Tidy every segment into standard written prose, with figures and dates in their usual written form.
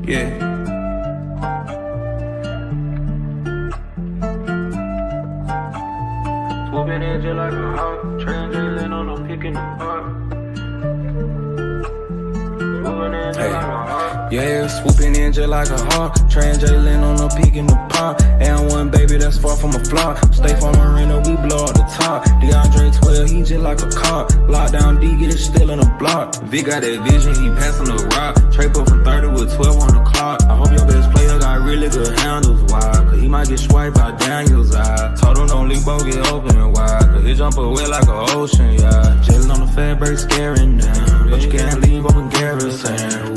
Yeah. Swooping in just like a hawk, translating on them picking apart. Yeah, swooping in just like a hawk, translating on the peak in the pond. And one baby that's far from a flop. Stay from Marina, we blow up the top. DeAndre 12, he just like a cop. Lockdown D, get it still in the block. Vic got that vision, he passing the rock. Trade up from 30 with 12 on the clock. I hope your best player got really good handles, why? Cause he might get swiped by Daniel's eye. Told him don't leave, both get open wide. Cause he jump away like an ocean, yeah. Jailing on the fat break, scaring them. But you can't leave open garrison.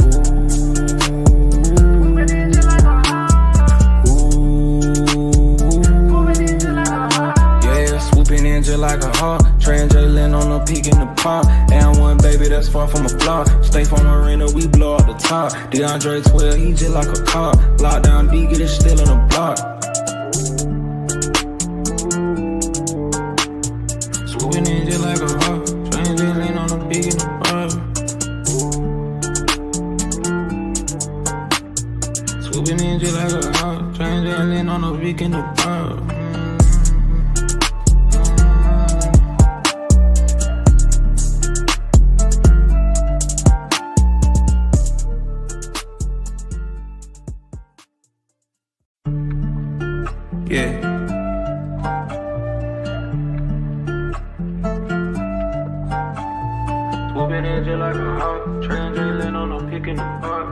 Just like a hawk, translating on the peak in the pond. And one baby that's far from a flop. Stay from Marina, we blow up the top. DeAndre 12, he just like a cop. Lockdown D, get it still in the block. Swooping in just like a hawk, translating on the peak in the pond. Swooping in just like a hawk, translating on the peak in the pond. Yeah. Swooping in just like a hawk, translating on the pick in the park.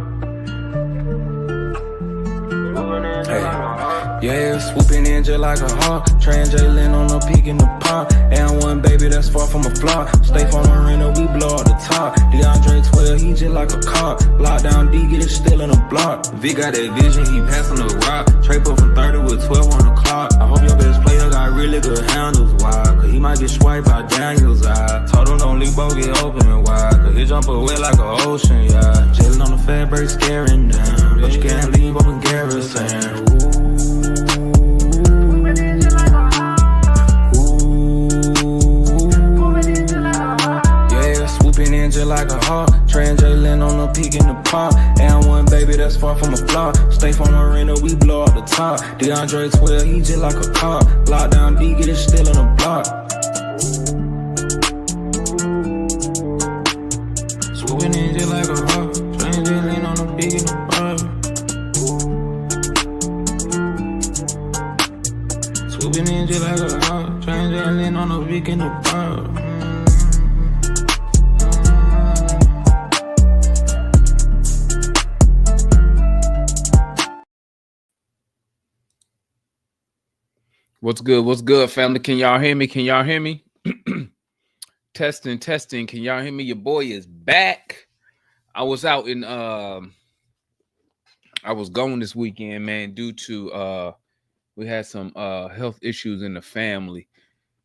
Yeah, swooping in just like a hawk, translating on the peak in the pond. And one baby that's far from a flop. Stay from Marina, we blow up the top. DeAndre 12, he just like a cop. Lockdown D, get it still in the block. Vic got that vision, he passing the rock. Trade up from 30 with 12 on the clock. I hope your best player got really good handles, why? Cause he might get swiped by Daniel's eye. Told him don't leave, both get open wide. Cause he jump away like an ocean, yeah. Jailing on the fat break, scaring them. But you can't leave open garrison. Just like a hawk, translating on the peak in the pond. And one baby that's far from a flop. Stay from Marina, we blow up the top. DeAndre 12, he just like a cop. Lockdown D, get it still in the block. Swooping in just like a hawk, translating on the peak in the pond. Swooping in just like a hawk, translating on the peak in the pond. What's good? What's good, family? Can y'all hear me? Can y'all hear me? Testing. Can y'all hear me? Your boy is back. I was out in I was gone this weekend, man, due to we had some health issues in the family.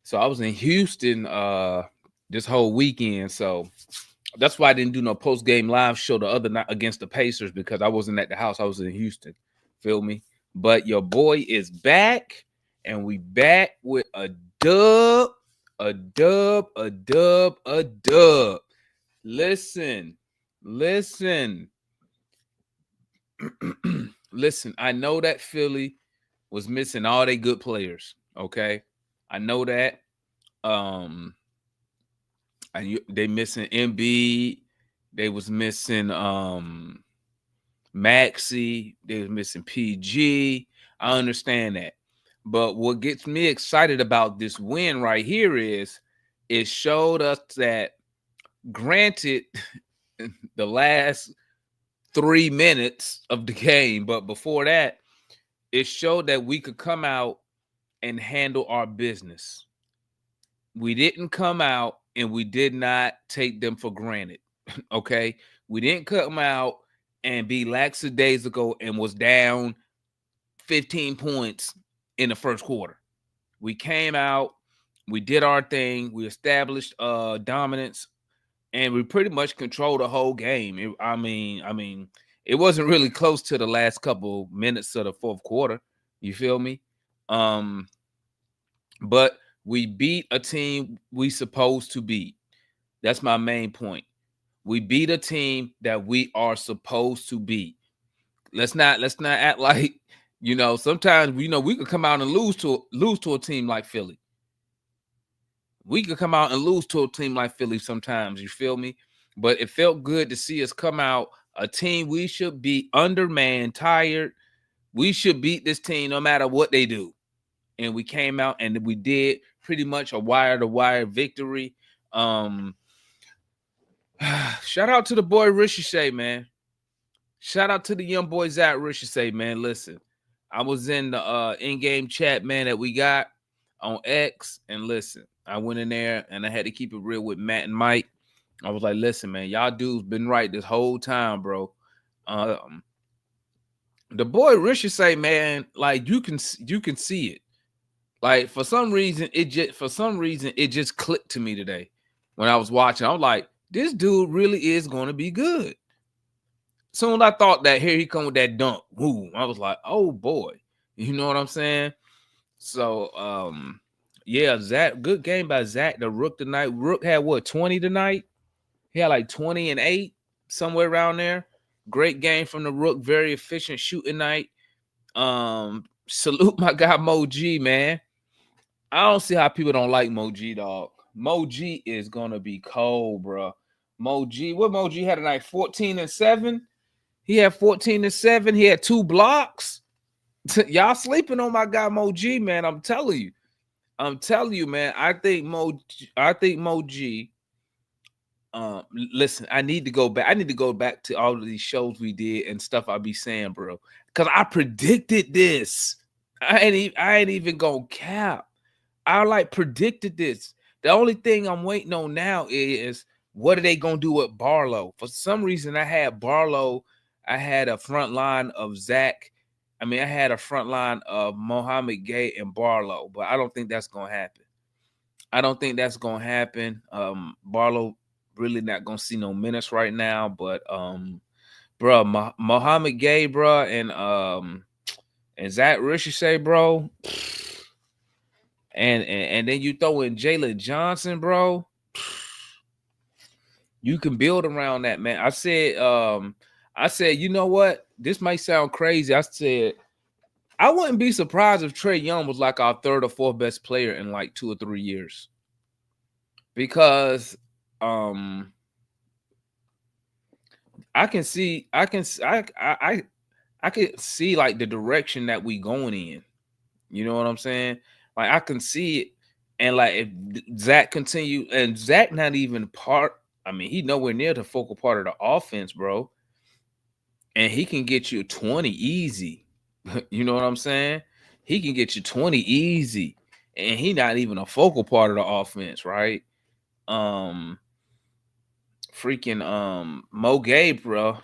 So I was in Houston this whole weekend. So that's why I didn't do no post-game live show the other night against the Pacers, because I wasn't at the house. I was in Houston. Feel me? But your boy is back. And we back with a dub. Listen. Listen, I know that Philly was missing all their good players, okay? I know that. They missing Embiid. They was missing Maxey. They was missing PG. I understand that. But what gets me excited about this win right here is it showed us that, granted, the last 3 minutes of the game, but before that, it showed that we could come out and handle our business. We didn't come out and we did not take them for granted, okay? We didn't come out and be lackadaisical and was down 15 points in the first quarter. We came out, we did our thing, we established dominance, and we pretty much controlled the whole game. It wasn't really close to the last couple minutes of the fourth quarter. You feel me? But we beat a team we supposed to beat. That's my main point. We beat a team that we are supposed to beat. Let's not act like, sometimes we could come out and lose to a team like Philly. We could come out and lose to a team like Philly sometimes, you feel me? But it felt good to see us come out, a team we should be undermanned, tired. We should beat this team no matter what they do. And we came out and we did pretty much a wire-to-wire victory. Shout out to the boy Ricochet, man. Shout out to the young boy Zach Ricochet, man. Listen, I was in the in-game chat, man, that we got on X. And listen, I went in there and I had to keep it real with Matt and Mike. I was like, listen, man, y'all dudes been right this whole time, bro. The boy Ricochet, man, like you can see it. Like for some reason, it just clicked to me today when I was watching. I was like, this dude really is going to be good. Soon as I thought that, here he come with that dunk. Woo. I was like, oh boy. You know what I'm saying? So yeah, Zach, good game by Zach, the Rook tonight. Rook had what, 20 tonight? He had like 20 and 8, somewhere around there. Great game from the Rook, very efficient shooting night. Salute my guy Mo G, man. I don't see how people don't like Mo G, dog. Mo G is gonna be cold, bro. Mo G, what Mo G had tonight? 14 and 7. He had 14 and 7. He had 2 blocks. Y'all sleeping on my guy Mo G, man. I'm telling you, man. I think Mo G. Listen, I need to go back to all of these shows we did and stuff I be saying, bro. Because I predicted this. I ain't even gonna cap. I predicted this. The only thing I'm waiting on now is what are they gonna do with Barlow? For some reason, I had Barlow. I had a front line of Zach. I had a front line of Mohamed Gay and Barlow, but I don't think that's gonna happen. Barlow really not gonna see no minutes right now, but bro, Mohamed Gay, bro, and Zach Ricochet, bro. And then you throw in Jalen Johnson, bro. You can build around that, man. I said, you know what? This might sound crazy. I said, I wouldn't be surprised if Trae Young was like our 3rd or 4th best player in like 2 or 3 years. Because I can see like the direction that we going in. You know what I'm saying? Like I can see it. And like if Zach continue, and Zach not even part, he nowhere near the focal part of the offense, bro. And he can get you 20 easy. You know what I'm saying? He can get you 20 easy. And he not even a focal part of the offense, right? Mo Gay, bro.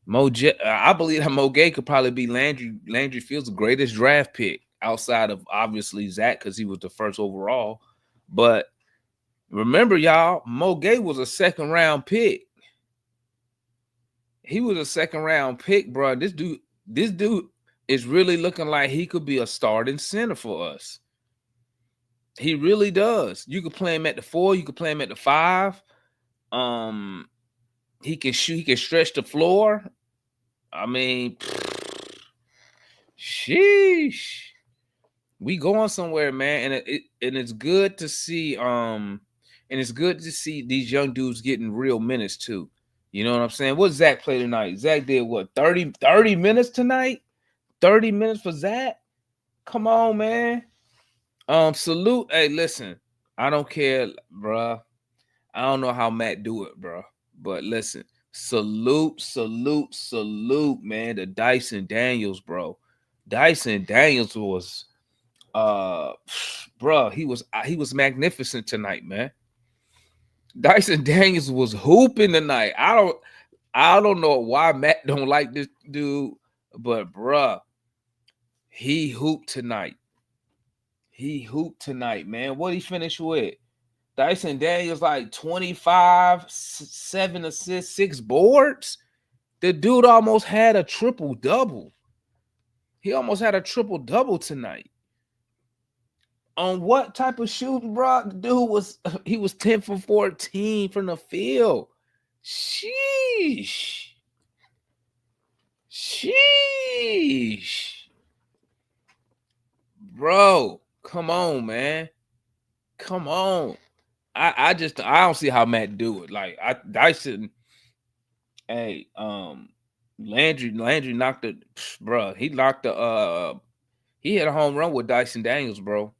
I believe that Mo Gay could probably be Landry Fields' greatest draft pick outside of obviously Zach because he was the 1st overall. But remember, y'all, Mo Gay was a 2nd round pick. He was a 2nd round pick, bro. This dude is really looking like he could be a starting center for us. He really does. You could play him at the 4. You could play him at the 5. He can shoot. He can stretch the floor. Sheesh. We going somewhere, man, and it's good to see. And it's good to see these young dudes getting real minutes too. You know what I'm saying? What Zach play tonight? Zach did what, 30 minutes tonight? 30 minutes for Zach? Come on, man. Salute. Hey, listen, I don't care, bro. I don't know how Matt do it, bro. But listen, salute, man, to Dyson Daniels, bro. Dyson Daniels was bro, he was magnificent tonight, man. Dyson Daniels was hooping tonight. I don't know why Matt don't like this dude, but bruh, he hooped tonight. He hooped tonight, man. What he finished with? Dyson Daniels like 25, 7 assists, 6 boards. The dude almost had a triple-double. He almost had a triple-double tonight. On what type of shooting, bro? The dude was 10 for 14 from the field. Sheesh. bro. Come on, man. Come on. I don't see how Matt do it. Like Dyson, hey, Landry knocked it, bro. He knocked he hit a home run with Dyson Daniels, bro.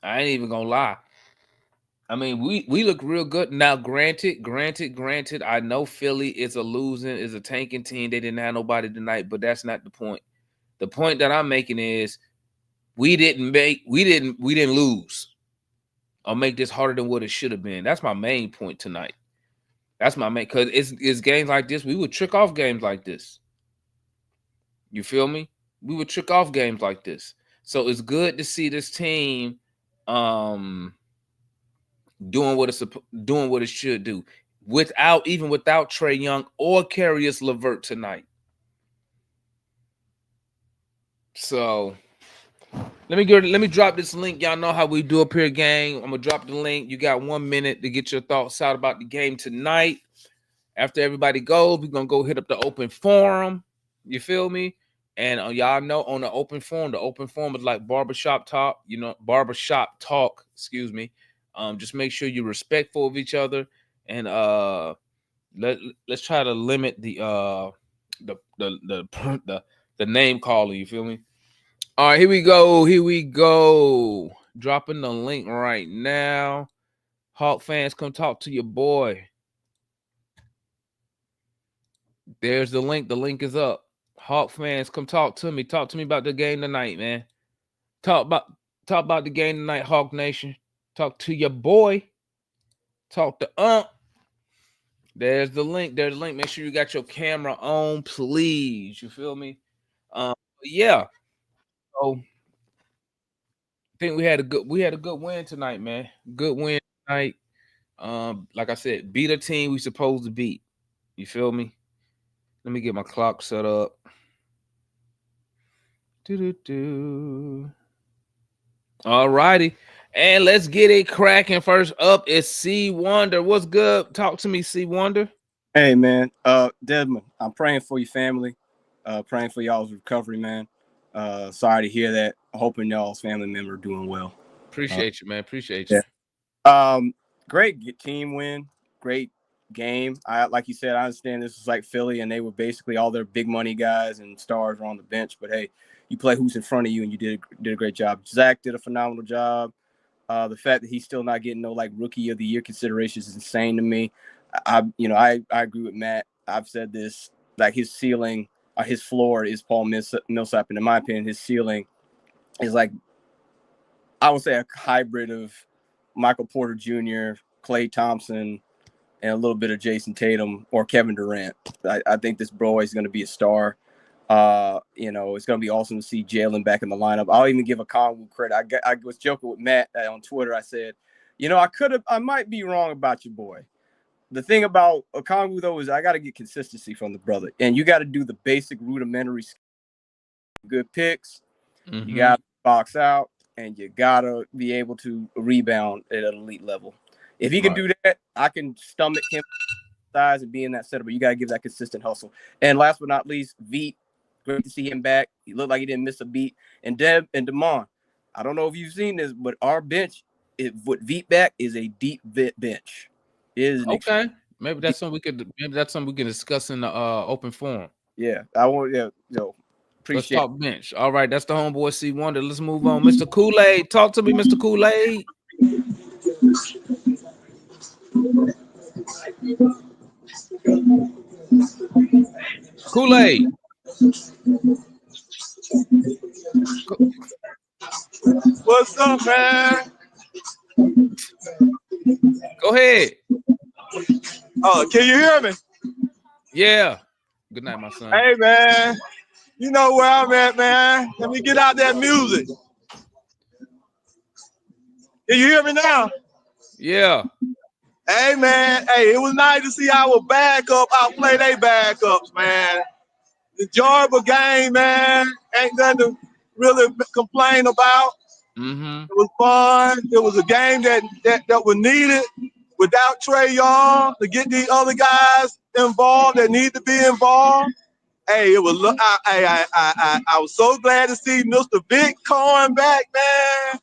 I ain't even gonna lie. I mean, we look real good now. Granted. I know Philly is a tanking team. They didn't have nobody tonight, but that's not the point. The point that I'm making is we didn't lose or make this harder than what it should have been. That's my main point tonight. That's my main, because it's games like this. We would trick off games like this. You feel me? We would trick off games like this. So it's good to see this team doing what it should do without Trae Young or Carius LeVert tonight. So let me drop this link. Y'all know how we do up here, gang. I'm gonna drop the link. You got 1 minute to get your thoughts out about the game tonight. After everybody goes, we're gonna go hit up the open forum. You feel me? And y'all know on the open forum is like barbershop talk, excuse me. Just make sure you're respectful of each other, and let's try to limit the name calling. You feel me? All right, here we go. Dropping the link right now. Hawk fans, come talk to your boy. There's the link. The link is up. Hawk fans, come talk to me. Talk to me about the game tonight, man. Talk about the game tonight, Hawk Nation. Talk to your boy. Talk to There's the link. Make sure you got your camera on, please. You feel me? Yeah. So I think we had a good win tonight, man. Good win tonight. Like I said, beat a team we supposed to beat. You feel me? Let me get my clock set up. All righty. And let's get it cracking. First up is C Wonder. What's good? Talk to me, C Wonder. Hey man, Desmond, I'm praying for your family, praying for y'all's recovery, man. Sorry to hear that. Hoping y'all's family member are doing well. Appreciate you, man. Appreciate you. Yeah. Great team win, great game. Like you said, I understand this was like Philly, and they were basically all their big money guys and stars were on the bench. But hey, you play who's in front of you, and you did a great job. Zach did a phenomenal job. The fact that he's still not getting no like rookie of the year considerations is insane to me. I agree with Matt. I've said this, like his ceiling, his floor is Paul Millsap, and in my opinion, his ceiling is like, I would say, a hybrid of Michael Porter Jr., Klay Thompson, and a little bit of Jason Tatum or Kevin Durant. I think this bro is going to be a star. It's going to be awesome to see Jalen back in the lineup. I'll even give a Kongwu credit. I was joking with Matt on Twitter. I said, I might be wrong about your boy. The thing about Okongwu, though, is I got to get consistency from the brother. And you got to do the basic rudimentary good picks. Mm-hmm. You got to box out, and you got to be able to rebound at an elite level. If he can do that, I can stomach him size and be in that setup. But you got to give that consistent hustle. And last but not least, Veet. Great to see him back. He looked like he didn't miss a beat. And Deb and Damon, I don't know if you've seen this, but our bench, with Veet back, is a deep bench. Okay, maybe that's something we can discuss in the open forum. Yeah, I want. Yeah, appreciate. Let's talk bench. All right, that's the homeboy C Wonder. Let's move on, Mr. Kool-Aid. Talk to me, Mr. Kool-Aid. Kool-Aid. What's up, man? Go ahead. Oh, can you hear me? Yeah. Good night, my son. Hey, man. You know where I'm at, man. Let me get out that music. Can you hear me now? Yeah. Hey, man. Hey, it was nice to see our backup outplay their backups, man. Enjoyable game, man. Ain't nothing to really complain about. Mm-hmm. It was fun. It was a game that was needed without Trae Young to get these other guys involved that need to be involved. Hey, it was I was so glad to see Mr. Big Corn back, man.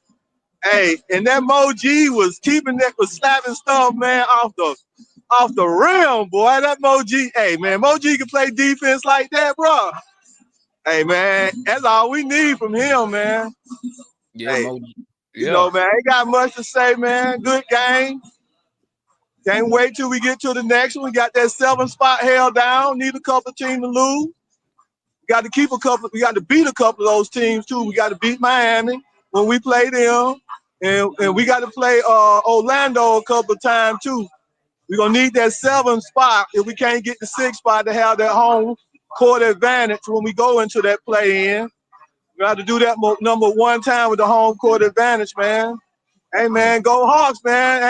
Hey, and that Moji was slapping stuff, man, off the rim, boy. That Moji, hey man, Moji can play defense like that, bro. Hey man, that's all we need from him, man. Yeah, Hey, yeah. man, ain't got much to say, man. Good game. Can't wait till we get to the next one. We got that 7 spot held down. Need a couple teams to lose. We got to beat a couple of those teams too. We got to beat Miami when we play them. And we got to play Orlando a couple of times too. We're gonna need that 7 spot if we can't get the 6 spot to have that home court advantage when we go into that play-in. We got to do that number one time with the home court advantage, man. Hey man, go Hawks, man.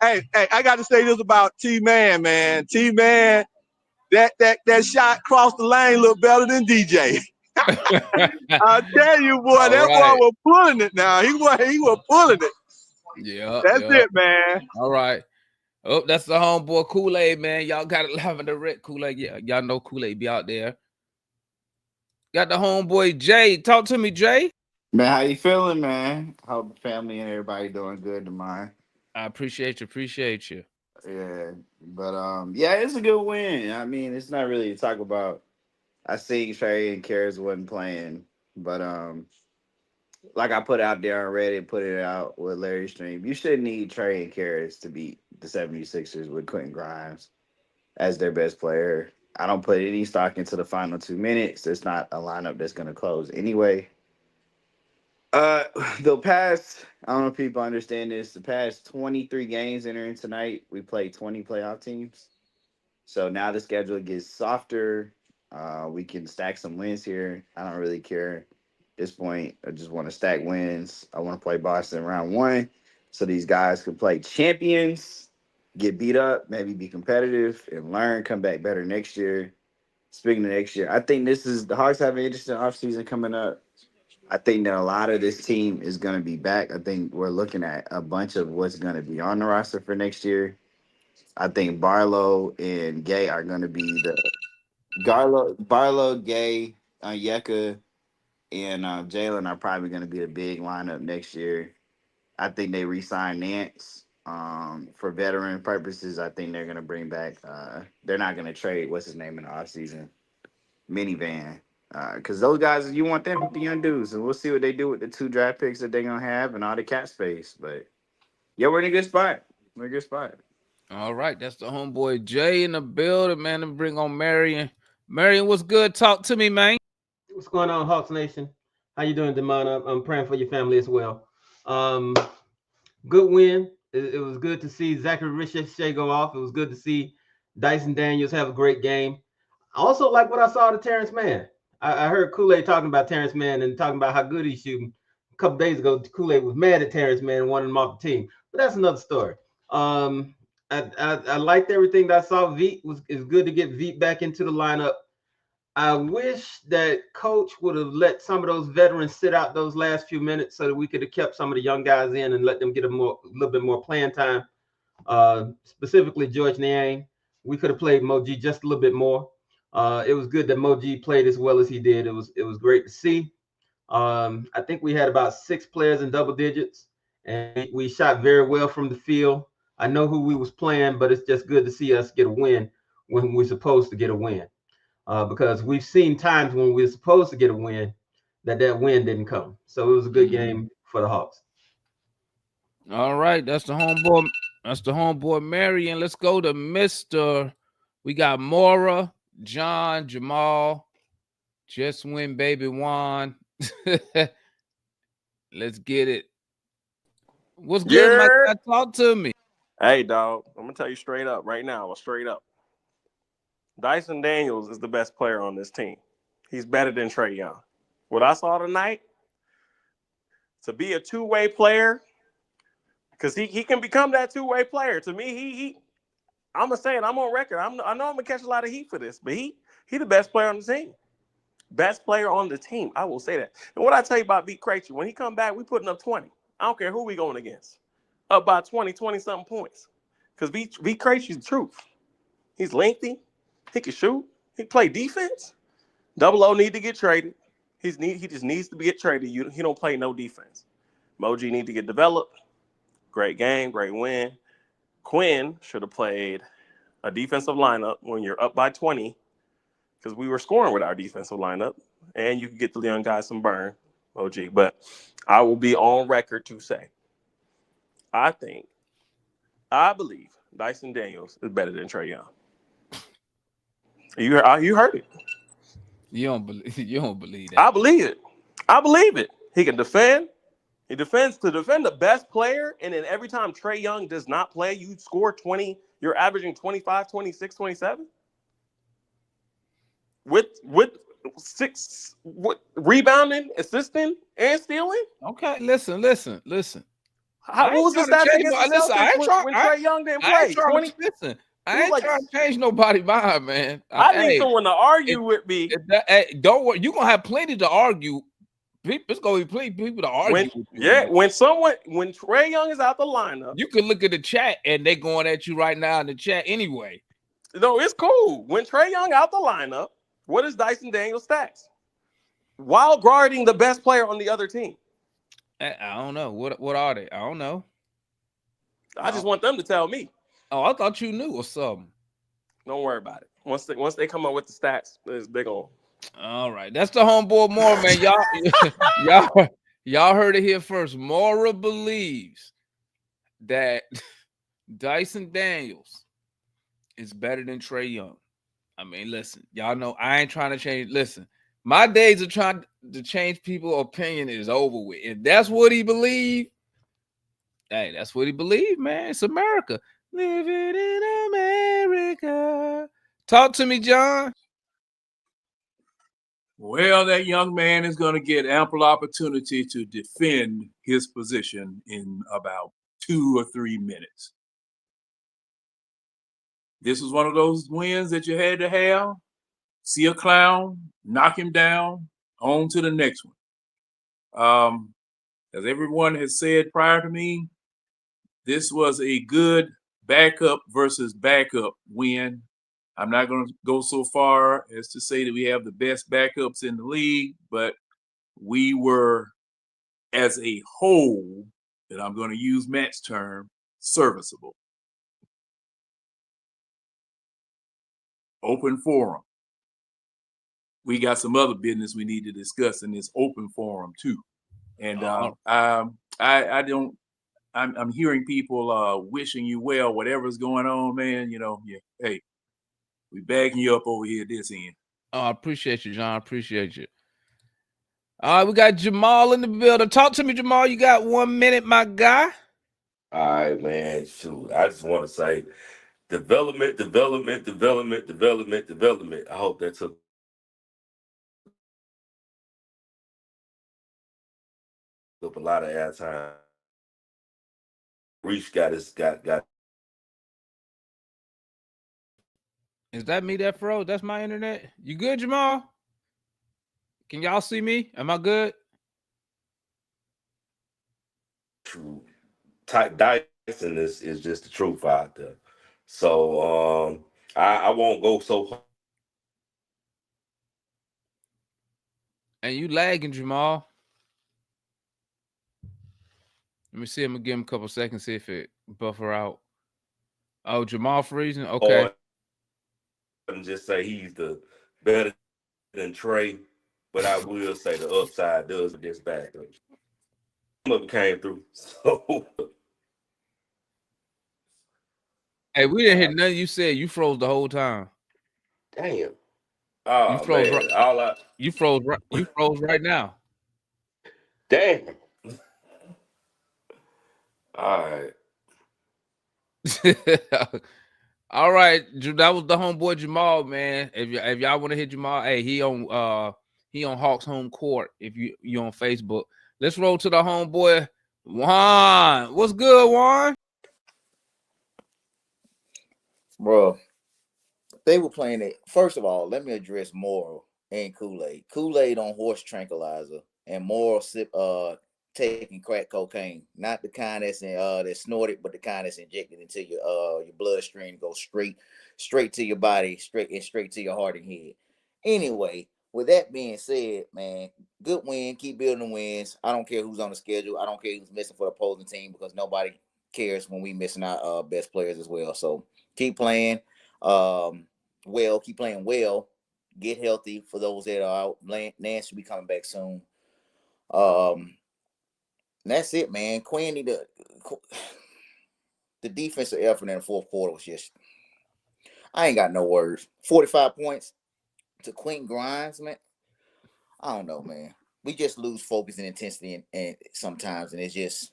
Hey, I got to say this about T-Man, man. T-Man, that shot crossed the lane look better than DJ. I tell you, boy, All that boy right. was pulling it now. He was pulling it. Yeah. That's it, man. All right. Oh, that's the homeboy Kool-Aid, man. Y'all got it live in the red Kool-Aid. Yeah, y'all know Kool-Aid be out there. Got the homeboy Jay. Talk to me, Jay. Man, how you feeling, man? Hope the family and everybody doing good to mine. I appreciate you. Yeah, but yeah, it's a good win. I mean, it's not really to talk about. I see Trey and Karras wasn't playing, but like I put out there on Reddit, put it out with Larry Stream. You shouldn't need Trey and Karras to beat the 76ers with Quentin Grimes as their best player. I don't put any stock into the final 2 minutes. It's not a lineup that's going to close anyway. The past, I don't know if people understand this, the past 23 games entering tonight, we played 20 playoff teams. So now the schedule gets softer. We can stack some wins here. I don't really care at this point. I just want to stack wins. I want to play Boston round 1 so these guys can play champions, get beat up, maybe be competitive, and learn, come back better next year. Speaking of next year, I think the Hawks have an interesting offseason coming up. I think that a lot of this team is going to be back. I think we're looking at a bunch of what's going to be on the roster for next year. I think Barlow and Gay are going to be Barlow, Gay, Yeka, and Jalen are probably going to be the big lineup next year. I think they re-sign Nance for veteran purposes. I think they're going to bring back. They're not going to trade what's his name in the offseason, Minivan. Because those guys, you want them with the young dudes, and we'll see what they do with the 2 draft picks that they're gonna have and all the cap space. But yeah, we're in a good spot. We're in a good spot. All right, that's the homeboy Jay in the building, man. And bring on Marian. Marian, what's good? Talk to me, man. What's going on, Hawks Nation? How you doing, Demona? I'm praying for your family as well. Good win. It was good to see Zachary Ricochet go off. It was good to see Dyson Daniels have a great game. I also like what I saw to Terrence Mann. I heard Kool-Aid talking about Terrence Mann and talking about how good he's shooting. A couple days ago, Kool-Aid was mad at Terrence Mann and wanted him off the team. But that's another story. I liked everything that I saw. It's good to get Veet back into the lineup. I wish that coach would have let some of those veterans sit out those last few minutes so that we could have kept some of the young guys in and let them get a little bit more playing time. Specifically, George Niang. We could have played Moji just a little bit more. It was good that Moji played as well as he did. It was great to see. I think we had about 6 players in double digits, and we shot very well from the field. I know who we was playing, but it's just good to see us get a win when we're supposed to get a win. Because we've seen times when we're supposed to get a win that win didn't come. So it was a good game for the Hawks. All right, that's the homeboy. That's the homeboy Marian. Let's go to Mr. We got Mora, John, Jamal. Just win, baby Juan. Let's get it. What's good, my guy? Talk to me. Hey, dog. I'm gonna tell you straight up right now. Straight up. Dyson Daniels is the best player on this team. He's better than Trae Young. What I saw tonight, to be a two-way player, because he can become that two-way player. To me, I'm gonna say it. I'm on record. I know I'm gonna catch a lot of heat for this, but he the best player on the team. Best player on the team. I will say that. And what I tell you about B. Krejci, when he come back, we putting up 20. I don't care who we going against. Up by 20-something points. Because B. Krejci's the truth. He's lengthy. He can shoot. He play defense. Double O need to get traded. He just needs to get traded. He don't play no defense. Moji need to get developed. Great game, great win. Quinn should have played a defensive lineup when you're up by 20, because we were scoring with our defensive lineup, and you can get the young guys some burn, OG. But I will be on record to say, I believe Dyson Daniels is better than Trae Young. You heard it. You don't believe that. I believe it. I believe it. He can defend. He defends to defend the best player, and then every time Trae Young does not play, you score 20. You're averaging 25, 26, 27. With 6 rebounding, assisting, and stealing. Okay, listen. What was the stats against the Celtics when Trae Young didn't play? I ain't trying to change nobody's mind, man. I need someone to argue with me. Don't worry, you're gonna have plenty to argue. It's gonna be plenty people to argue with you. When Trae Young is out the lineup, you can look at the chat and they going at you right now in the chat anyway. No, it's cool. When Trae Young out the lineup, what is Dyson Daniels' stats while guarding the best player on the other team? I don't know. What are they? I don't know. I just want them to tell me. Oh, I thought you knew or something. Don't worry about it. Once they come up with the stats, it's big on. All right, that's the homeboy Mora, man. Y'all heard it here first. Mora believes that Dyson Daniels is better than Trae Young. I mean, listen, y'all know I ain't trying to change. Listen, my days of trying to change people's opinion is over with. If that's what he believed, hey, that's what he believed, man. It's America. Living in America. Talk to me, John. Well, that young man is going to get ample opportunity to defend his position in about 2 or 3 minutes. This was one of those wins that you had to have. See a clown, knock him down, on to the next one. As everyone has said prior to me, this was a good backup versus backup win. I'm not going to go so far as to say that we have the best backups in the league, but we were, as a whole, and I'm going to use Matt's term, serviceable. Open forum. We got some other business we need to discuss in this open forum too. And I'm hearing people wishing you well, whatever's going on, man. Hey, we backing you up over here this end. Oh, I appreciate you, John. I appreciate you. All right, we got Jamal in the building. Talk to me, Jamal. You got 1 minute, my guy. All right, man. Shoot, I just want to say development. I hope that took up a lot of airtime. Reach got. Is that me that froze? That's my internet. You good, Jamal? Can y'all see me? Am I good? True. Dyson is just the truth out there. So I won't go so hard. And you lagging, Jamal. Let me see. I'm gonna give him a couple seconds, see if it buffer out. Oh, Jamal freezing? Okay. And just say he's the better than Trae, but I will say the upside does with this backup. Some of it came through. So hey, we didn't hear nothing you said. You froze the whole time. Damn. Oh, you froze man. You froze right now. Damn. All right. All right, that was the homeboy Jamal, man. If y'all want to hit Jamal, hey, he on Hawks Home Court. If you on Facebook, let's roll to the homeboy Juan. What's good, Juan? Bro, they were playing it. First of all, let me address Mora and Kool-Aid. Kool-Aid on horse tranquilizer, and Mora taking crack cocaine, not the kind that's snorted, but the kind that's injected into your bloodstream, go straight straight to your body, straight to your heart and head. Anyway, with that being said, man, good win. Keep building wins. I don't care who's on the schedule. I don't care who's missing for the opposing team because nobody cares when we missing our best players as well. So keep playing keep playing well. Get healthy for those that are out. Nance should be coming back soon. That's it, man. Quinn need to. The defensive effort in the fourth quarter was just. I ain't got no words. 45 points to Quinn Grimes, man. I don't know, man. We just lose focus and intensity and sometimes, and it just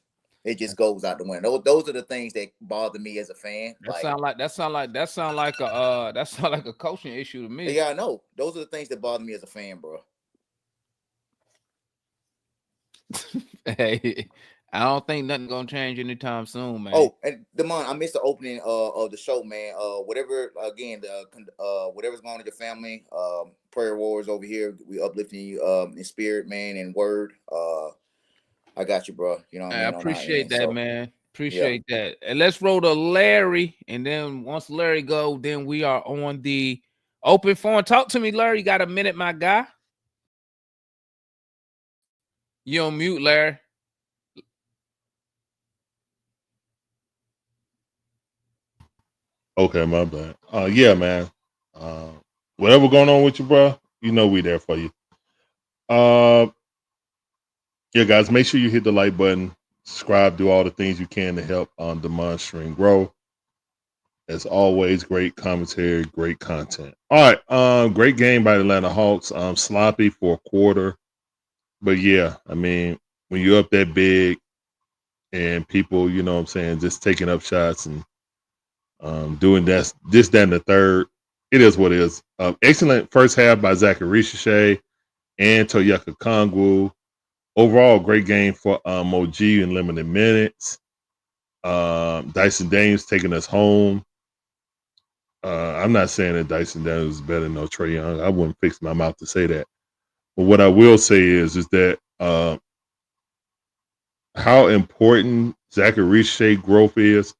goes out the window. Those are the things that bother me as a fan. That sound like a coaching issue to me. Yeah, I know. Those are the things that bother me as a fan, bro. Hey, I don't think nothing gonna change anytime soon, man. Oh, and Damon, I missed the opening of the show, man. Whatever's going on in your family, prayer wars over here. We uplifting you in spirit, man, and word. I got you, bro. You know what I mean? I appreciate that, man. Appreciate that. And let's roll to Larry, and then once Larry go, then we are on the open phone. Talk to me, Larry. You got a minute, my guy? You on mute, Larry. Okay, my bad. Yeah, man. Whatever going on with you, bro, you know we there for you. Yeah, guys, make sure you hit the like button, subscribe, do all the things you can to help on Demond Stream grow. As always, great commentary, great content. All right, great game by the Atlanta Hawks. Sloppy for a quarter, but yeah, I mean, when you're up that big and people, you know what I'm saying, just taking up shots and doing that, and the third, it is what it is. Excellent first half by Zachary Richard and Toyeka Kongwu. Overall, great game for OG in limited minutes. Dyson Daniels taking us home. I'm not saying that Dyson Daniels is better than no Trae Young. I wouldn't fix my mouth to say that. But what I will say is that how important Zachary Richard growth is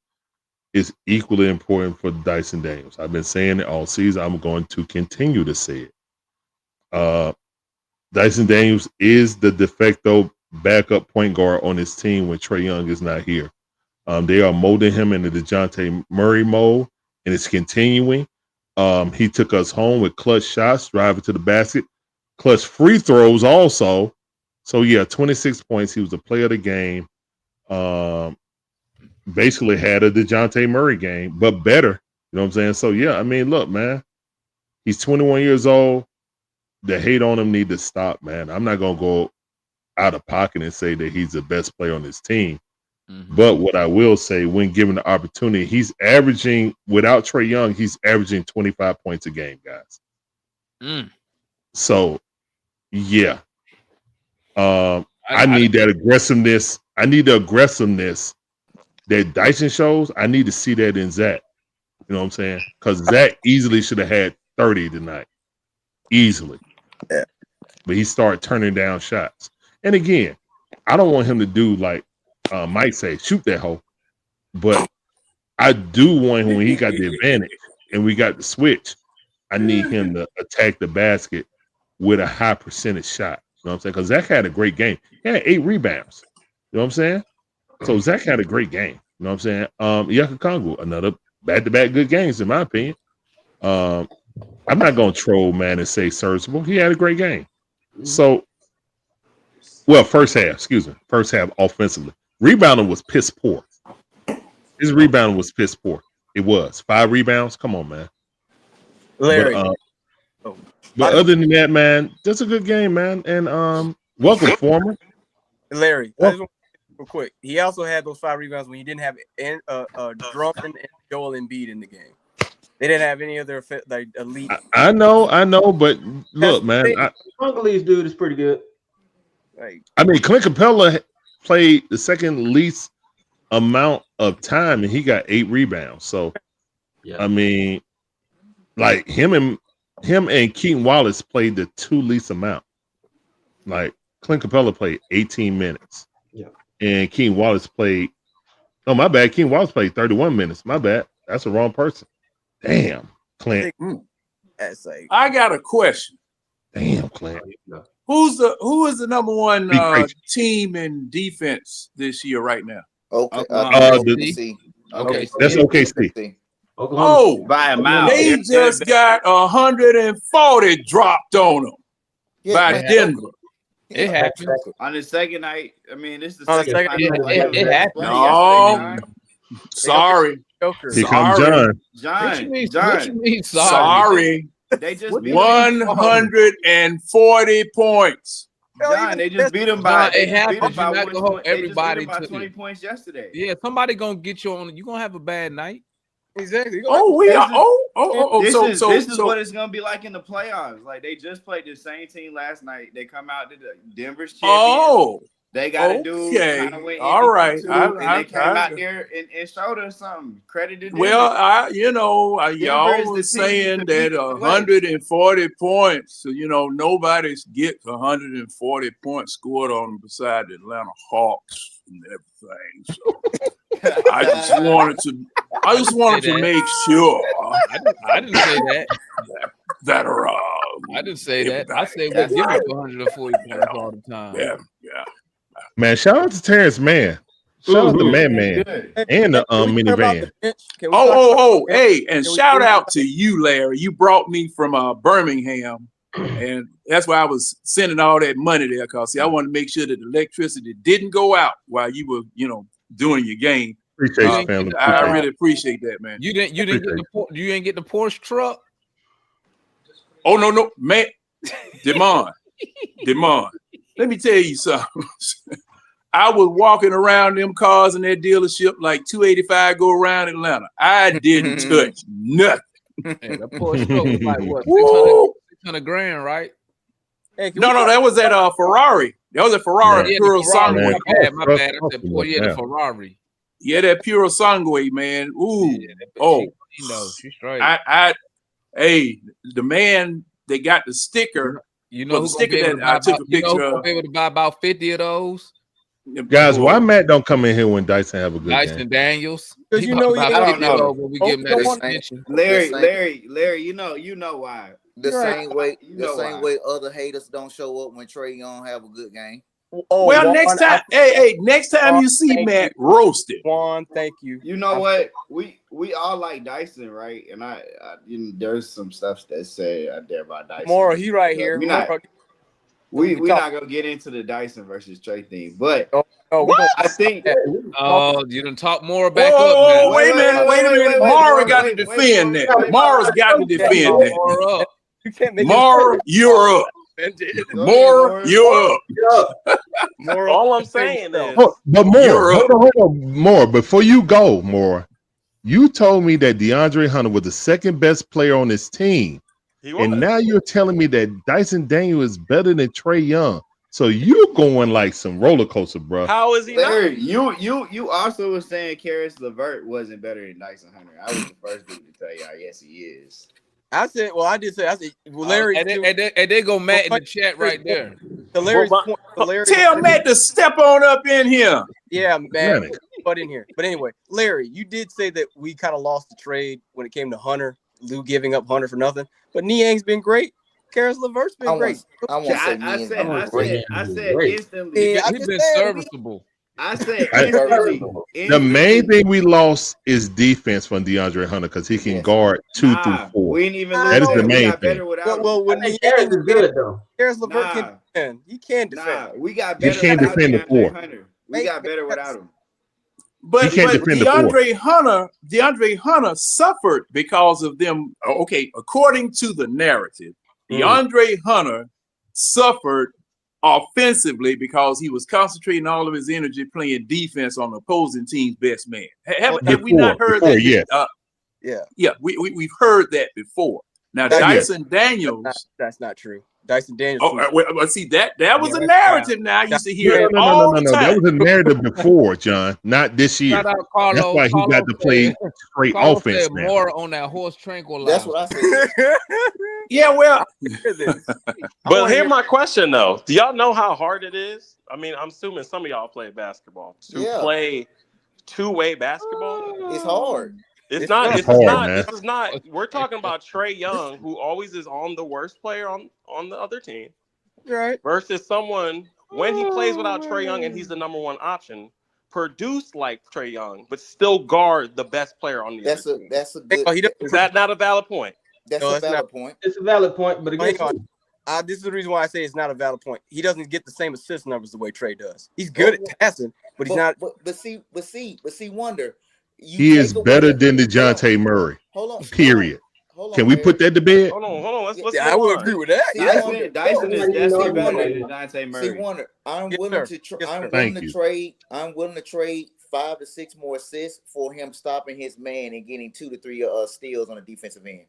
equally important for Dyson Daniels. I've been saying it all season. I'm going to continue to say it. Dyson Daniels is the de facto backup point guard on his team when Trae Young is not here. They are molding him into the DeJounte Murray mold, and it's continuing. He took us home with clutch shots, driving to the basket, clutch free throws also. So, yeah, 26 points. He was a player of the game. Basically had a DeJounte Murray game, but better. You know what I'm saying? So, yeah, I mean, look, man, he's 21 years old. The hate on him need to stop, man. I'm not going to go out of pocket and say that he's the best player on his team. Mm-hmm. But what I will say, when given the opportunity, he's averaging, without Trae Young, he's averaging 25 points a game, guys. So, yeah. I need that aggressiveness. I need the aggressiveness that Dyson shows. I need to see that in Zach. You know what I'm saying? Because Zach easily should have had 30 tonight. Easily. Yeah. But he started turning down shots. And again, I don't want him to do like Mike say, shoot that hoe. But I do want him, when he got the advantage and we got the switch, I need him to attack the basket with a high percentage shot. You know what I'm saying? Because Zach had a great game. He had 8 rebounds. You know what I'm saying? So Zach had a great game. You know what I'm saying? Yaka Kongwu, another back-to-back good games, in my opinion. I'm not going to troll, man, and say serviceable. He had a great game. So, well, first half offensively. Rebounding was piss poor. His rebounding was piss poor. It was. 5 rebounds. Come on, man. Larry. But other than that, man, that's a good game, man. And welcome, Former. Larry, I just want to real quick. He also had those 5 rebounds when he didn't have Drummond and Joel Embiid in the game. They didn't have any other like elite. I know, but look, man, Congolese dude is pretty good. Like, I mean, Clint Capella played the second least amount of time, and he got 8 rebounds. So, yeah. I mean, like him and Keaton Wallace played the 2 least amount. Like Clint Capella played 18 minutes. Yeah. And Keaton Wallace played, oh, my bad. Keaton Wallace played 31 minutes. My bad. That's the wrong person. Damn. Clint. That's like I got a question. Damn, Clint. Who is the number one Be great. team in defense this year right now? Okay. OKC. Okay. That's OKC. Oklahoma. Oh, By a mile. they just got 140 dropped on them by man. Denver. It happens. On the second night, I mean, this is the On the second second time night, it happened. No. Sorry. Joker. Here comes Sorry. John. What you mean? John. What you mean? Sorry. They just beat 140 points. John, they just beat them by. John, it happens. By You're not gonna hold 1 point. everybody They just beat them by to 20 points yesterday. Yeah, somebody gonna get you on. You gonna have a bad night. Exactly. Oh, we are. This So is what it's gonna be like in the playoffs. Like they just played the same team last night. They come out to Denver's champion. Oh, they got to do kind of win. All right. And they came out there and showed us something. Credit to Denver. Well, y'all was saying that 140 points. So, nobody's get 140 points scored on them beside the Atlanta Hawks and everything. So I just wanted to make sure. I didn't say that. That are. I didn't say that. I said we'll give you 140 points all the time. Yeah. Man, shout out to Terrence Mann. Shout out to Man and the minivan. Hey, and shout out to you, Larry. You brought me from Birmingham, and that's why I was sending all that money there. Cause I wanted to make sure that the electricity didn't go out while you were, doing your game. Appreciate you, family. I really appreciate that, man. You didn't get the Porsche truck. Oh no, man, Demond. Let me tell you something. I was walking around them cars in that dealership like 285 go around Atlanta. I didn't touch nothing. Hey, that Porsche truck was like what, 600 grand, right? Hey, no, that was at Ferrari. That was a Ferrari Puro Sangue. My bad. I said, boy, the Ferrari. Yeah, that Puro Sangue, man. Ooh. She's straight. Hey, the man that got the sticker. The sticker that I took a picture of. Be able to buy about 50 of those. Guys, why Matt don't come in here when Dyson have a good Dyson game? Daniels. Because I don't know. When we give him that extension. Larry, you know why. The same way other haters don't show up when Trae Young have a good game. Well, next time you see Matt roasted. Juan, thank you. You know what? We all like Dyson, right? And I there's some stuff that say out there about Dyson. Mora, he right here. We're not gonna get into the Dyson versus Trae thing, but I think you done talk more back up. Oh, wait a minute. Mara got to defend that. Mara's got to defend that. Mara, you're up. More, you're up. All I'm saying is, but more, hold on, more. Before you go, more, you told me that DeAndre Hunter was the second best player on this team, and now you're telling me that Dyson Daniel is better than Trae Young. So you going like some roller coaster, bro. How is he Larry, not? You also was saying Karis LeVert wasn't better than Dyson Hunter. I was the first dude to tell y'all, yes, he is. I said, Larry. And they go Matt in the chat right there. Tell Matt to step on up in here. Yeah, man. But in here. But anyway, Larry, you did say that we kind of lost the trade when it came to Hunter. Lou giving up Hunter for nothing. But Niang's been great. Karis LeVert's been great. I said instantly. He's been serviceable. I said instantly. The main thing we lost is defense from DeAndre Hunter because he can guard 2 through 4. We didn't even that is the main thing. Well, when Karis is good though. Karis LeVert can defend. He can defend. We got better. He can't defend the 4. We got better without him. But DeAndre Hunter suffered because of them. Okay, according to the narrative, DeAndre Hunter suffered offensively because he was concentrating all of his energy playing defense on the opposing team's best man. Have we not heard that? Yeah. We've heard that before. Now Dyson Daniels. That's not true. Dyson Daniels. See that was a narrative. Now you see here all the time. That was a narrative before, John, not this year. That's why he got to play straight offense now. More on that horse tranquilizer. That's what I said. Yeah, well, but here's my question though: do y'all know how hard it is? I mean, I'm assuming some of y'all play basketball to play two-way basketball. It's hard. It's not. tough. This It's is hard, not. man. This is not. We're talking about Trey Young, who always is on the worst player on the other team, Right. versus someone when he plays without Trey Young and he's the number one option, produce like Trey Young, but still guard the best player on the other team. That's a good. Oh, he doesn't Is that not a valid point? That's No, a it's not. valid point. It's a valid point, but Hang again, on. This is the reason why I say it's not a valid point. He doesn't get the same assist numbers the way Trey does. He's good at passing, but he's not. But see, Wonder. He is better than DeJounte Murray. Hold on. Period. Hold on, Can we Larry. put that to bed? Hold on. Let's Yeah, I would agree with that. See, Dyson is definitely better than DeJounte See, Murray. Wonder, I'm Yes, willing sir. to Yes, sir. trade. I'm willing to trade 5 to 6 more assists for him stopping his man and getting 2 to 3 steals on the defensive end.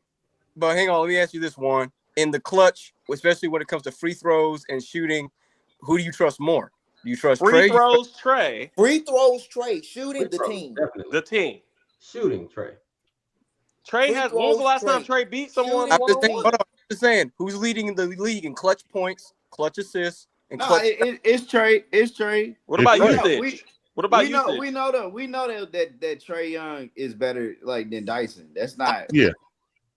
But hang on, let me ask you this one. In the clutch, especially when it comes to free throws and shooting, who do you trust more? Do you trust Free Trey? throws, Trey. Free throws, Trey. Shooting, the team. definitely. The team. Shooting, Trey. Trey Free has. When was the last throws, time Trey beat someone? I'm just saying, one-on-one? hold on, I'm just saying, who's leading the league in clutch points, clutch assists, and No, clutch? it's Trey. It's Trey. What about It's- usage? What about we know, usage? we know that Trey Young is better than Dyson. That's not. Yeah.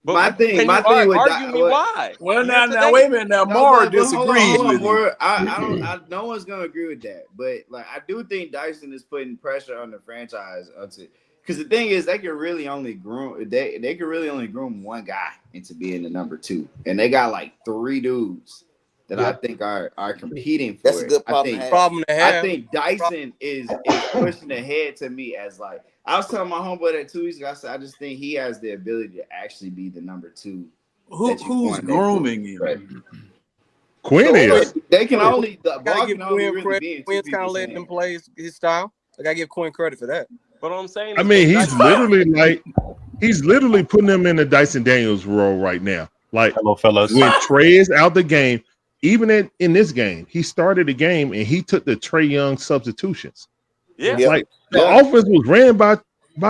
But my thing Can you with argue me why? Well, Year now, to now, date? wait a minute. Now, No, Mora but hold on, disagrees with you. Mora. No one's gonna agree with that. But like, I do think Dyson is putting pressure on the franchise because the thing is, they can really only groom one guy into being the number 2, and they got like 3 dudes that I think are competing for That's a it. good problem to have. Problem to have. I think Dyson is pushing ahead to me as like I was telling my homeboy that 2 weeks ago. I said I just think he has the ability to actually be the number 2. Who's grooming him? Right. Quinn is. They can only the Gotta ball give can only Quinn really credit. be in 2 Quinn's kind of people's letting him hands. play his style. I gotta give Quinn credit for that. But what I'm saying, I is mean, that he's literally putting them in the Dyson Daniels role right now. Like, Hello, fellas. when Trey is out the game, even in this game, he started the game and he took the Trey Young substitutions. yeah, Like, the offense was ran by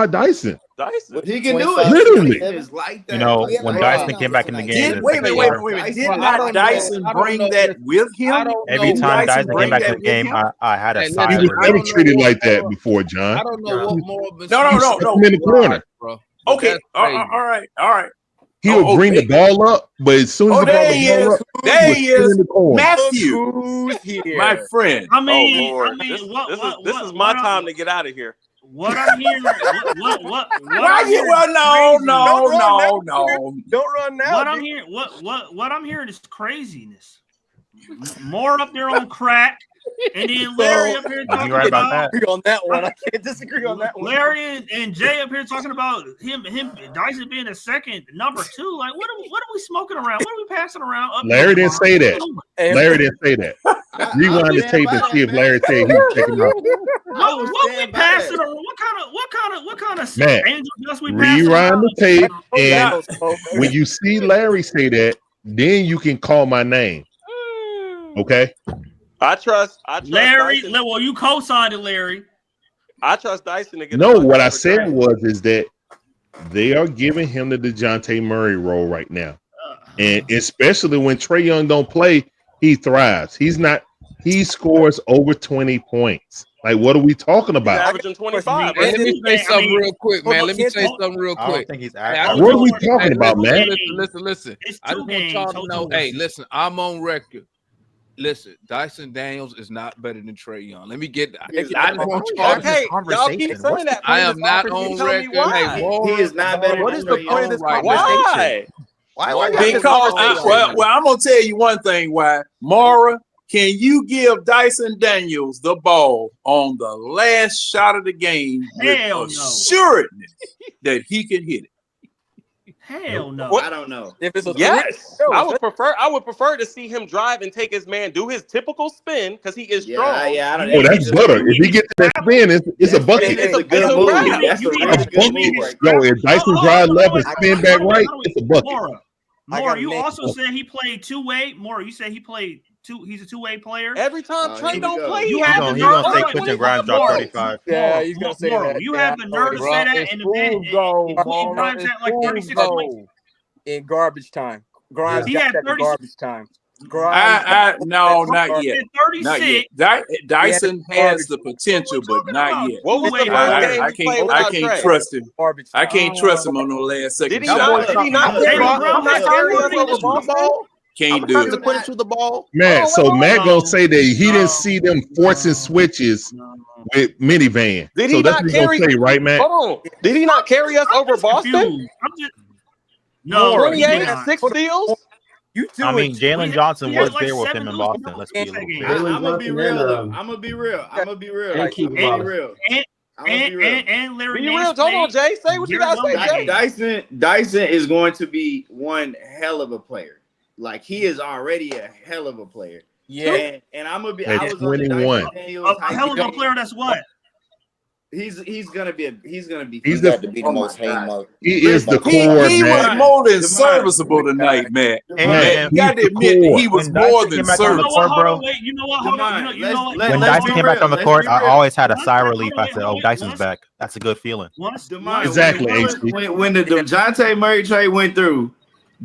Dyson. Dyson. He can do 25, it. Literally. Dyson is like that. You know, Yeah, when but Dyson Ryan came back in the Anderson, game, I in Wait a the minute, second wait a quarter, minute. Did Well, I not don't Dyson know. I bring don't know that if- with him? I don't every know. time Dyson Dyson bring came back that in the with game, him? I had a Hey, sigh He of was I never don't relief. know treated what like that more- before, John. I don't know what more of a No, Put him in the corner. bro. Okay, That's crazy. all right. He'll bring the ball up, but as soon as he brought there he the ball is. up, There was he still is. in the corner. Matthew, Who's here? my friend. I Oh mean, Lord, this is my time to get out of here. What I'm hearing, what Why I'm you? hearing Well, is no, crazy. no. Don't run now. What I'm hearing, what I'm hearing is craziness. More up there on crack, and then Larry up here talking You right about about that? Disagree on that one. I can't disagree on that one. Larry and Jay up here talking about him Dyson being a second number 2. Like, what are we smoking around? What are we passing around? Up Larry didn't say that. Hey, Larry didn't say that. Rewind the tape and see if Larry said he was checking out. What we passing around? What kind of Matt, angel dust we passing rewind around? the tape, and when you see Larry say that, then you can call my name. Okay? I trust Larry, Dyson. well, you co-signed it, Larry. I trust Dyson to get. No, a what I for said Trey. is that they are giving him the DeJounte Murray role right now. And especially when Trey Young don't play, he thrives. He scores over 20 points. Like, what are we talking He's about? averaging 25. Hey, let me say something real quick, man. Let me say hold something real I don't quick. think he's Hey, I active. just What are want- we talking about, man? Listen. It's I just 2 want games. y'all to know. Hold Hey, on. listen, I'm on record. Listen, Dyson Daniels is not better than Trey Young. Let me get. I just want y'all to. Okay, y'all keep saying that. I am not Can you on tell me record. why? Hey, Mora, He is not better Mora, than is Trey the point of Young. this Right. conversation? Why? Because I'm gonna tell you one thing. Why, Mora? Can you give Dyson Daniels the ball on the last shot of the game Hell with no. assuredness that he can hit it? Hell no. I don't know. If it's a Yes, three, I would prefer to see him drive and take his man, do his typical spin because he is strong. I don't Oh, that's butter. If he gets to that spin, it's a bucket. It's a good it's a move. wrap. That's a really good move right there. Yo, if Dyson drive left and spin back right, it's a bucket. Mora, you also said he played 2-way. Mora, you said he played he's a 2-way player. Every time Trey here we don't go. play, You He's have the gonna nerve. say Quentin Grimes dropped 35. Yeah, he's gonna say Mora, that. you Yeah, have the I know nerve it to is. say that, It's and the school man goal, and Quentin Mora. Grimes It's had like school 36 points. goal. In garbage time. Grimes He got had that in 30 garbage time. No, not yet. Not 36. yet. Dyson has the potential, but not yet. What was the Kool-Aid first out game I he played can't. I without can't Trey? trust him. Garbage. I can't trust him on no last second Did he shot. not Jalen carry us Brown over is Boston? Can't I'm do trying it. to put it to the ball. Matt, Hold on, Matt gonna No, say that he no, didn't see them forcing no, switches no. with minivan. Did So he that's not what he's gonna carry? say, right, Matt? Hold on. Did he not carry us I'm over just Boston? confused. No, Mora, he did 28 and not. 6 steals? You two I mean, and Jalen Johnson He had was like there with 7 him in loose Boston. Let's be a balls little that fair. game. Jalen I'm gonna be Johnson real and though. I'm gonna be real. I'm gonna be real. and I'm Keith gonna be Wallace. real. And I'm gonna be real. and Larry Be real. Nance Hold on, played Jay. Say what you very gotta well say, that Jay. game. Dyson is going to be one hell of a player. Like he is already a hell of a player. yeah. And I'm gonna be. At I was on the 21. Dyson Daniels. A hell of a player. That's what. He's gonna be. He's gonna be. He He's got the to be the Oh my most God. he is the He core, was Matt. more than Demond, serviceable tonight, Matt. And Matt, you got to he's the admit that he core. was when more Dyson than came back on You the know serviceable. what? court, Hold bro. on, wait. You know what? Hold on. Demond, You know what? When let's Dyson be came back real. on the Let's court, be I real. always had a One sigh of sec, relief. hold I on, said, hold "Oh, on, Dyson's back. That's a good feeling." Demond, Exactly, when, HC. when the DeJounte Murray trade went through,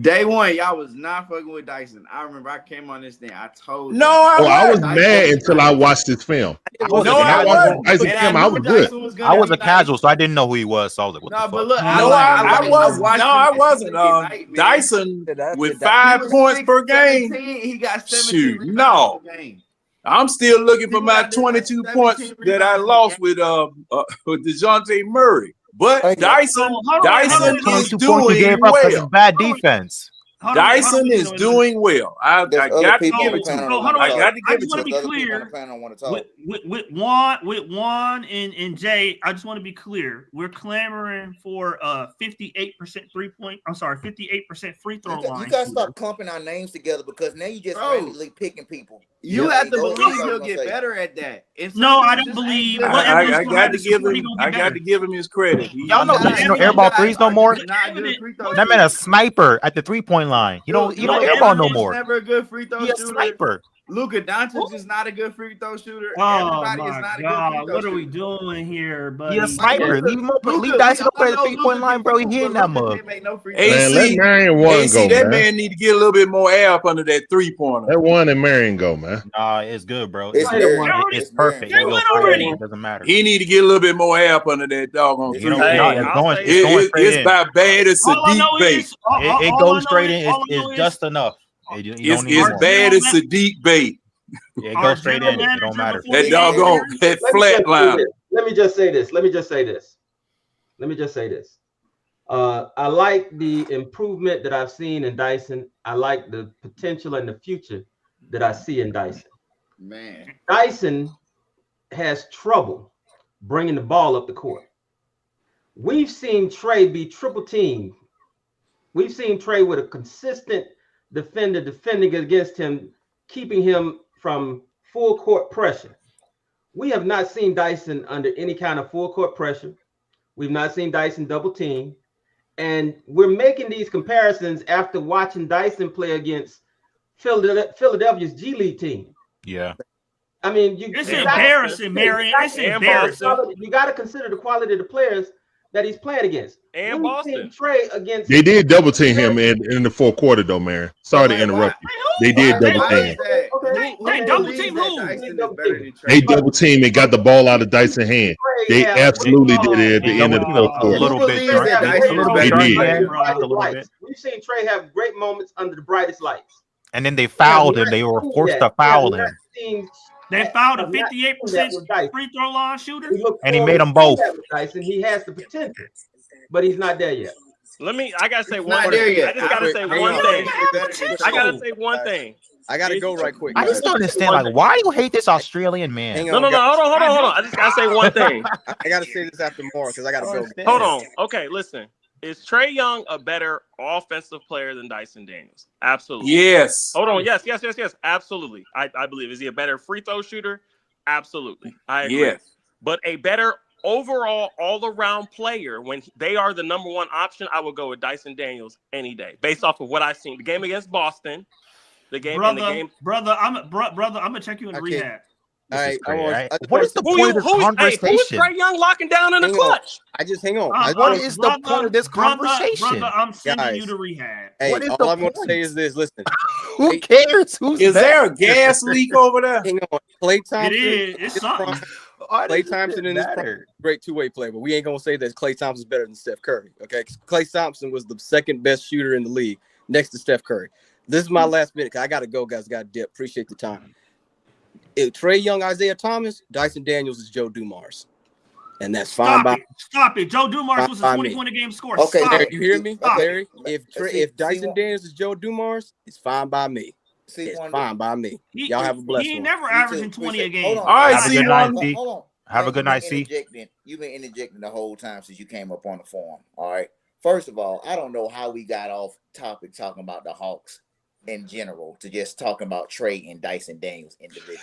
day one, y'all was not fucking with Dyson. I remember I came on this thing. I told No, y'all. I I was wasn't. mad until I watched this film. I was No, a When I I watched casual. wasn't. Dyson And I film, I knew was good. Dyson was I gonna was be a nice. casual, so I didn't know who he was. So I was like, "What No, the but fuck?" look, No, I wasn't. watched No, him I every wasn't. night, man. Dyson with He 5 was points 6, per game. 17. He got 17 Shoot, rebounds no. per game. I'm still looking He for was my out there like 22 17 points that I rebounds per lost game. with DeJounte Murray. But Hey, Dyson hold on, And Dyson the is 22 points you doing gave up because well. it's bad defense. Dyson is doing well. I There's other got to people give on it the to panel him. that want to I talk. got to I give just it want to to him. be There's other people on the clear panel that want to talk. with Juan and Jay. I just want to be clear. We're clamoring for 58% 3-point. I'm sorry, 58% free throw You line. gotta stop clumping our names together because now you just Bro, randomly picking people. You There have you to go. believe That's what I he'll was get gonna say. better at that. And some No, I dudes don't just ain't believe. good What at evidence I do I got have to to give support he him. gonna I get got better? to give him his credit. Y'all know The Dyson don't evidence- airball threes no more. Not a good free throw That man a shooter. sniper at the 3-point line. He don't No, airball no evidence- more. Never a good free throw He a shooter. sniper. Luka Doncic is not a good free throw shooter. Oh Everybody is my not a good free God! throw What are we shooter. doing here, He buddy? a sniper. Leave him open. Leave Dyson open at the 3-point line, bro. He hitting that mug. Can't make no free throws. Man, let AC, Marian one go, that man. man need to get a little bit more air up under that 3-pointer. Let one and Marian go, man. Nah, it's good, bro. It's It's very, it's perfect. They It goes went straight already. in. It doesn't matter. He need to get a little bit more air up under that doggone It's You know, 3-pointer. no, Hey, it's I'll going. say It's going straight It's in. about bad as All I Sadiq know bait. is It goes straight in. It's just enough. You don't need It's more. bad as Sadiq bait. Yeah, it goes straight in. It don't matter. That doggone that flat line. Let me just say this. I like the improvement that I've seen in Dyson. I like the potential and the future that I see in Dyson. Man, Dyson has trouble bringing the ball up the court. We've seen Trey be triple teamed. We've seen Trey with a consistent defender defending against him, keeping him from full court pressure. We have not seen Dyson under any kind of full court pressure. We've not seen Dyson double team. And we're making these comparisons after watching Dyson play against Philadelphia's G League team. Yeah. I mean, It's embarrassing, Marian. It's embarrassing. You got to consider the quality of the players that he's playing against. And We've Boston. seen Trey against. They did double team him in the fourth quarter, though, Marian. Sorry to interrupt you. They did double team. They double team who? They double team and got the ball out of Dyson's hand. They absolutely did it at the end of the fourth A quarter. little bit. Who believes that Right? Dyson A little is bit. They Right? did. Yeah, a little bit. We've seen Trey have great moments under the brightest lights. And then they fouled him. They were forced to foul him. They fouled a 58% free throw line shooter. And he made them both. Dyson, he has the potential, but he's not there yet. I gotta say Not one there thing. yet. I just gotta say Hang one on. thing. I gotta say one thing. I gotta go right quick. I just don't understand. Like, why do you hate this Australian man? Hang No, on, hold guys. on. I just gotta say one thing. I gotta say this after more because I gotta go. Hold on. Okay, listen. Is Trey Young a better offensive player than Dyson Daniels? Absolutely. Yes. Hold on. Yes. Absolutely. I believe. Is he a better free throw shooter? Absolutely. I agree. Yes. But a better overall all-around player, when they are the number one option, I would go with Dyson Daniels any day, based off of what I've seen. The game against Boston, Brother, I'm gonna check you in rehab. All right, What is the point of this conversation? Who is Trey Young locking down in the clutch? I just hang on. What is the point of this conversation? Brother, I'm sending Guys. you to rehab. Hey, What is all the I'm going to point? say is this. Listen, Who cares? Who's Is there a better? gas leak over there? Hang on, Klay Thompson. It is. It's something. Klay Thompson in his great two-way player, but we ain't gonna say that Klay Thompson's better than Steph Curry. Okay, Klay Thompson was the second best shooter in the league, next to Steph Curry. This is my last minute. Cause I gotta go, guys. Got to dip. Appreciate the time. If Trae Young, Isaiah Thomas, Dyson Daniels is Joe Dumars, and that's fine by. Stop it. Joe Dumars was a 20-point a game score. Okay, Stop Larry, it. you hear me, Stop Larry? it. If Dyson Daniels is Joe Dumars, it's fine by me. It's fine by me. Y'all have a blessed one. He ain't never averaging 20 a game. All right, Have a good night, C. Hold on. Have a good night, C. You've been interjecting the whole time since you came up on the forum. All right. First of all, I don't know how we got off topic talking about the Hawks in general to just talking about Trae and Dyson Daniels individually.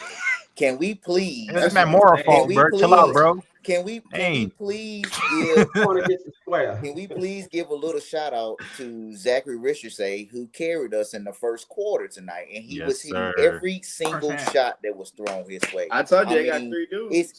Can we please? That's my Mora fault, bro. Chill out, bro. Can we please give? Can we please give a little shout out to Zachary Richardson, who carried us in the first quarter tonight, and he was hitting every single shot that was thrown his way. I told you, I got 3 dudes.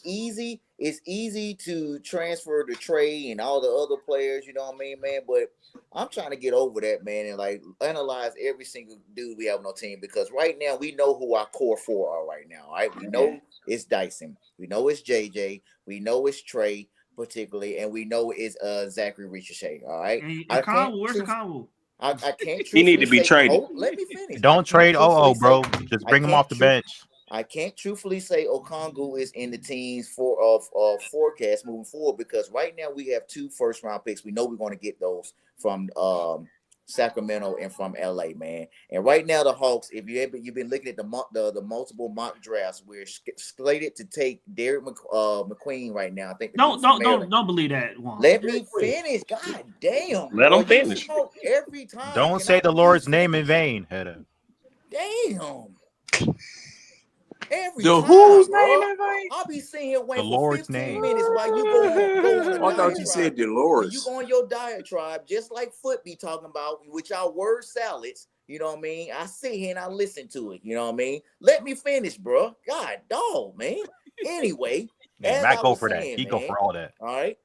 It's easy to transfer to Trae and all the other players, you know what I mean, man. But I'm trying to get over that, man, and like analyze every single dude we have on our team, because right now we know who our core 4 are right now. All right, we know it's Dyson, we know it's JJ, we know it's Trae particularly, and we know it's Zachary Richardson. All right, where's the Convo? I can't. He need to be traded. Let me finish. Don't trade bro. Just bring him off the bench. I can't truthfully say Okongwu is in the team's forecast moving forward, because right now we have 2 first-round picks. We know we're going to get those from Sacramento and from LA, man. And right now the Hawks, if you've been looking at the multiple mock drafts, we're slated to take Derek McQueen right now. I think don't believe that, Juan. Let me finish. God damn. Let him finish. Every time. Don't say the Lord's name in vain, Hedda. Damn. Whose name in vain? I'll be sitting here waiting for Lord's 15 minutes while you go on I thought you said Dolores. You go on your diatribe, just like Foot be talking about with y'all word salads. You know what I mean? I sit here and I listen to it. You know what I mean? Let me finish, bro. God, dog, man. Anyway, Matt go for that. He go for all that. All right.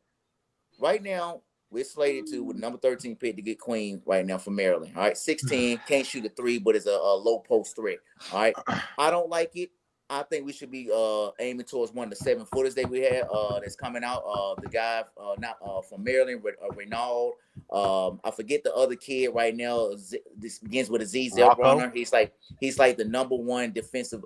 Right now, we're slated to with number 13 pick to get Queen right now from Maryland. All right, 6'10", can't shoot a 3, but is a low post threat. All right, I don't like it. I think we should be aiming towards one of the 7-footers that we have that's coming out. The guy from Maryland, Renaud. I forget the other kid right now. This begins with a Z. Zelbrunner. He's like the number 1 defensive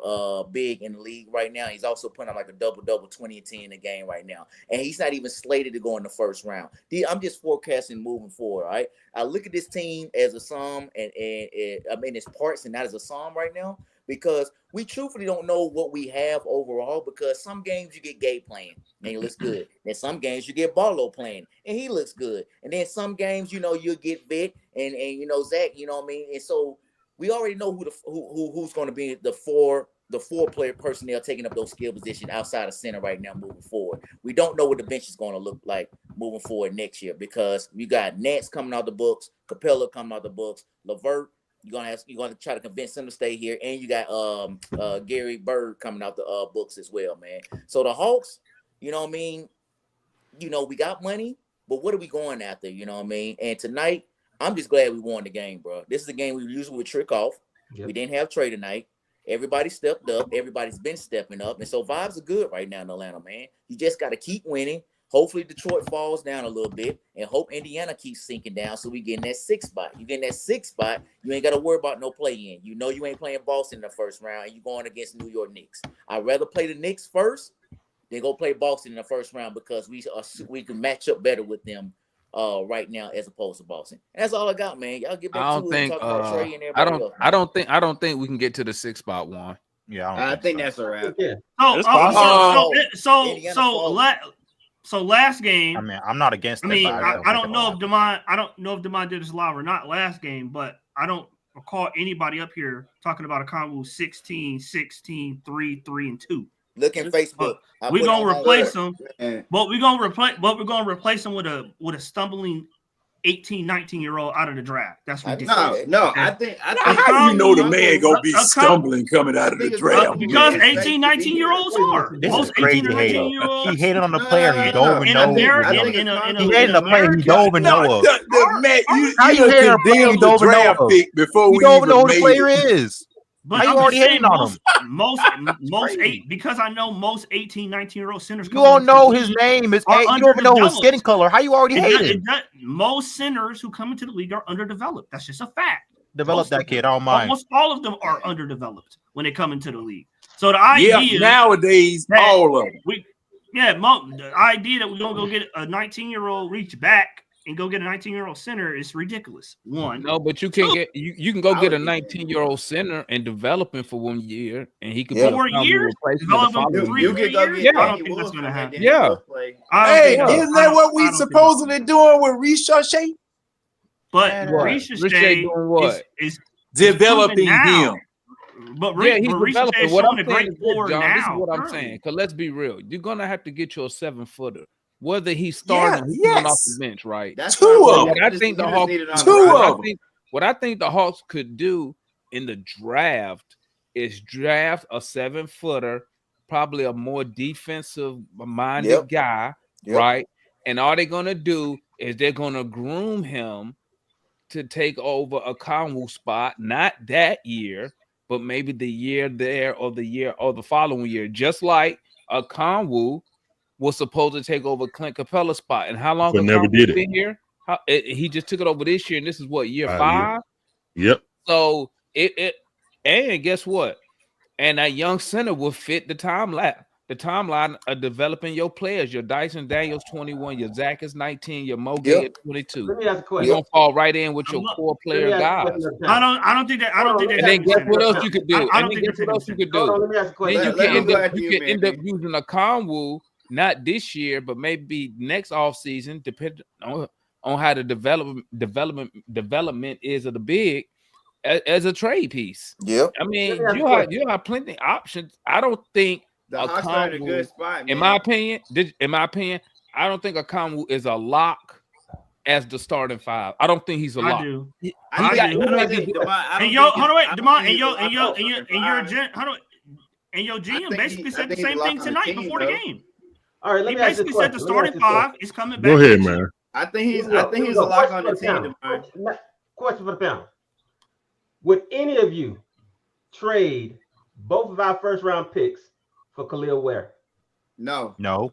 big in the league right now. He's also putting up like a double 20 and 10 in the game right now, and he's not even slated to go in the first round. I'm just forecasting moving forward. All right, I look at this team as a sum, and I mean it's parts and not as a sum right now, because we truthfully don't know what we have overall, because some games you get Gay playing and he looks good. Then some games you get Barlow playing and he looks good. And then some games, you'll get Vic and Zach, you know what I mean? And so we already know who's going to be the four player personnel taking up those skill positions outside of center right now moving forward. We don't know what the bench is going to look like moving forward next year, because you got Nance coming out the books, Capella coming out the books, LeVert. You're gonna try to convince him to stay here, and you got Gary Bird coming out the books as well, man. So the Hawks, you know what I mean? We got money, but what are we going after? You know what I mean? And tonight, I'm just glad we won the game, bro. This is a game we usually would trick off. Yep. We didn't have Trae tonight. Everybody stepped up. Everybody's been stepping up, and so vibes are good right now in Atlanta, man. You just got to keep winning. Hopefully Detroit falls down a little bit, and hope Indiana keeps sinking down so we get in that 6th spot. You get in that 6th spot, you ain't got to worry about no play-in. You know you ain't playing Boston in the first round, and you going against New York Knicks. I'd rather play the Knicks first than go play Boston in the first round, because we can match up better with them right now as opposed to Boston. And that's all I got, man. Y'all get back to it and talk about Trae and everybody else. I don't think we can get to the 6th spot, Juan. Yeah, I think that's all right. Yeah. So last game. I mean, I'm not against it. I don't know if Demond did this live or not last game, but I don't recall anybody up here talking about a combo 16, 3, 3, and 2. Look at Facebook. We're gonna replace them, but we're gonna replace them with a stumbling 18, 19-year-old out of the draft. That's I didn't ridiculous. say that. No, I think How you know the man gonna be a com- stumbling coming out I of the think it's draft? because man. 18, 19-year-olds are. This Most is crazy 18 or hating. 19-year-olds He hated on the No, player no, he no, don't no. even in know. America, I think in He hated on the player he America, don't even No, know of. the man, How you you done hating on a player you condemned the don't even know draft of? pick before You we don't even know even who the made player it. is. but How you I'm just already saying hating on him? most Crazy. because I know most 18, 19-year-old centers You coming don't into the know his league name. Is are you don't even know his skin underdeveloped. color. How you already hating? Most centers who come into the league are underdeveloped. That's just a fact. Develop Most that of kid. them. I don't mind. Almost all of them are underdeveloped when they come into the league. So the Yeah, idea nowadays, that all of them. the idea that we're gonna go get a 19-year-old reach back and go get a 19-year-old center is ridiculous. One. No, but you can get you can go I get a would get 19-year-old center and develop him for 1 year, and he could Yeah. be a 4 Conley years? replacement the Develop them following You year. could go years? get I don't Danny think that's Wolf gonna and let happen. Danny Yeah. Wolf play. I don't Hey, think isn't that what we I don't think supposedly doing with Ricochet? But What? Ricochet Ricochet doing what? is Developing now. him. But Yeah, he's Ricochet developing. is What showing I'm a saying great is this, floor John. This is now. what I'm currently. saying. Because let's be real, you're gonna have to get you a 7-footer, whether he's Yeah, starting or he's coming off the yes. bench, right? That's Two what I'm of saying. them. What I think the You just Hawks, need it on the Two roster. of them. what I think the Hawks could do in the draft is draft a 7-footer, probably a more defensive minded Yep. guy, Yep. right? And all they're gonna do is they're gonna groom him to take over a Conwu spot, not that year, but maybe the year there or the year or the following year, just like a Conwu was supposed to take over Clint Capella's spot. And how long But has never Conwu did it. been here? He just took it over this year, and this is what, year 5 years. 5? Yep. So and guess what? And that young center will fit the timeline of developing your players. Your Dyson Daniels 21, your Zach is 19, your Moge Yep. at 22. Let me ask a You're question. gonna fall right in with your core Let me player ask a guys. question at a time. I don't think that. I don't think And that. then guess what else you could do? I And don't then think guess what else you could Hold on, do? let me ask a question. Then you Let can me end go up after you, end up Marian. using a Conwu, not this year, but maybe next offseason, depending on how the development is of the big as a trade piece. Yep. I mean, Let me ask you a question. have plenty of options. I don't think The a Hawks are in a Conwu, good spot, man. in my opinion, I don't think a Conwu is a lock as the starting 5. I don't think he's a I lock. do. I I do. don't think Demond. And yo, hold on, wait, Demond, and your GM basically said the same thing tonight before the game. All right, let He me ask this basically said the question. Let me starting ask this question. 5 is coming back. Go ahead, next year. man. I think he's Here we a go. lock Question on for the the team, panel. Demond. Question for the panel. Would any of you trade both of our first round picks for Khalil Ware? No. No.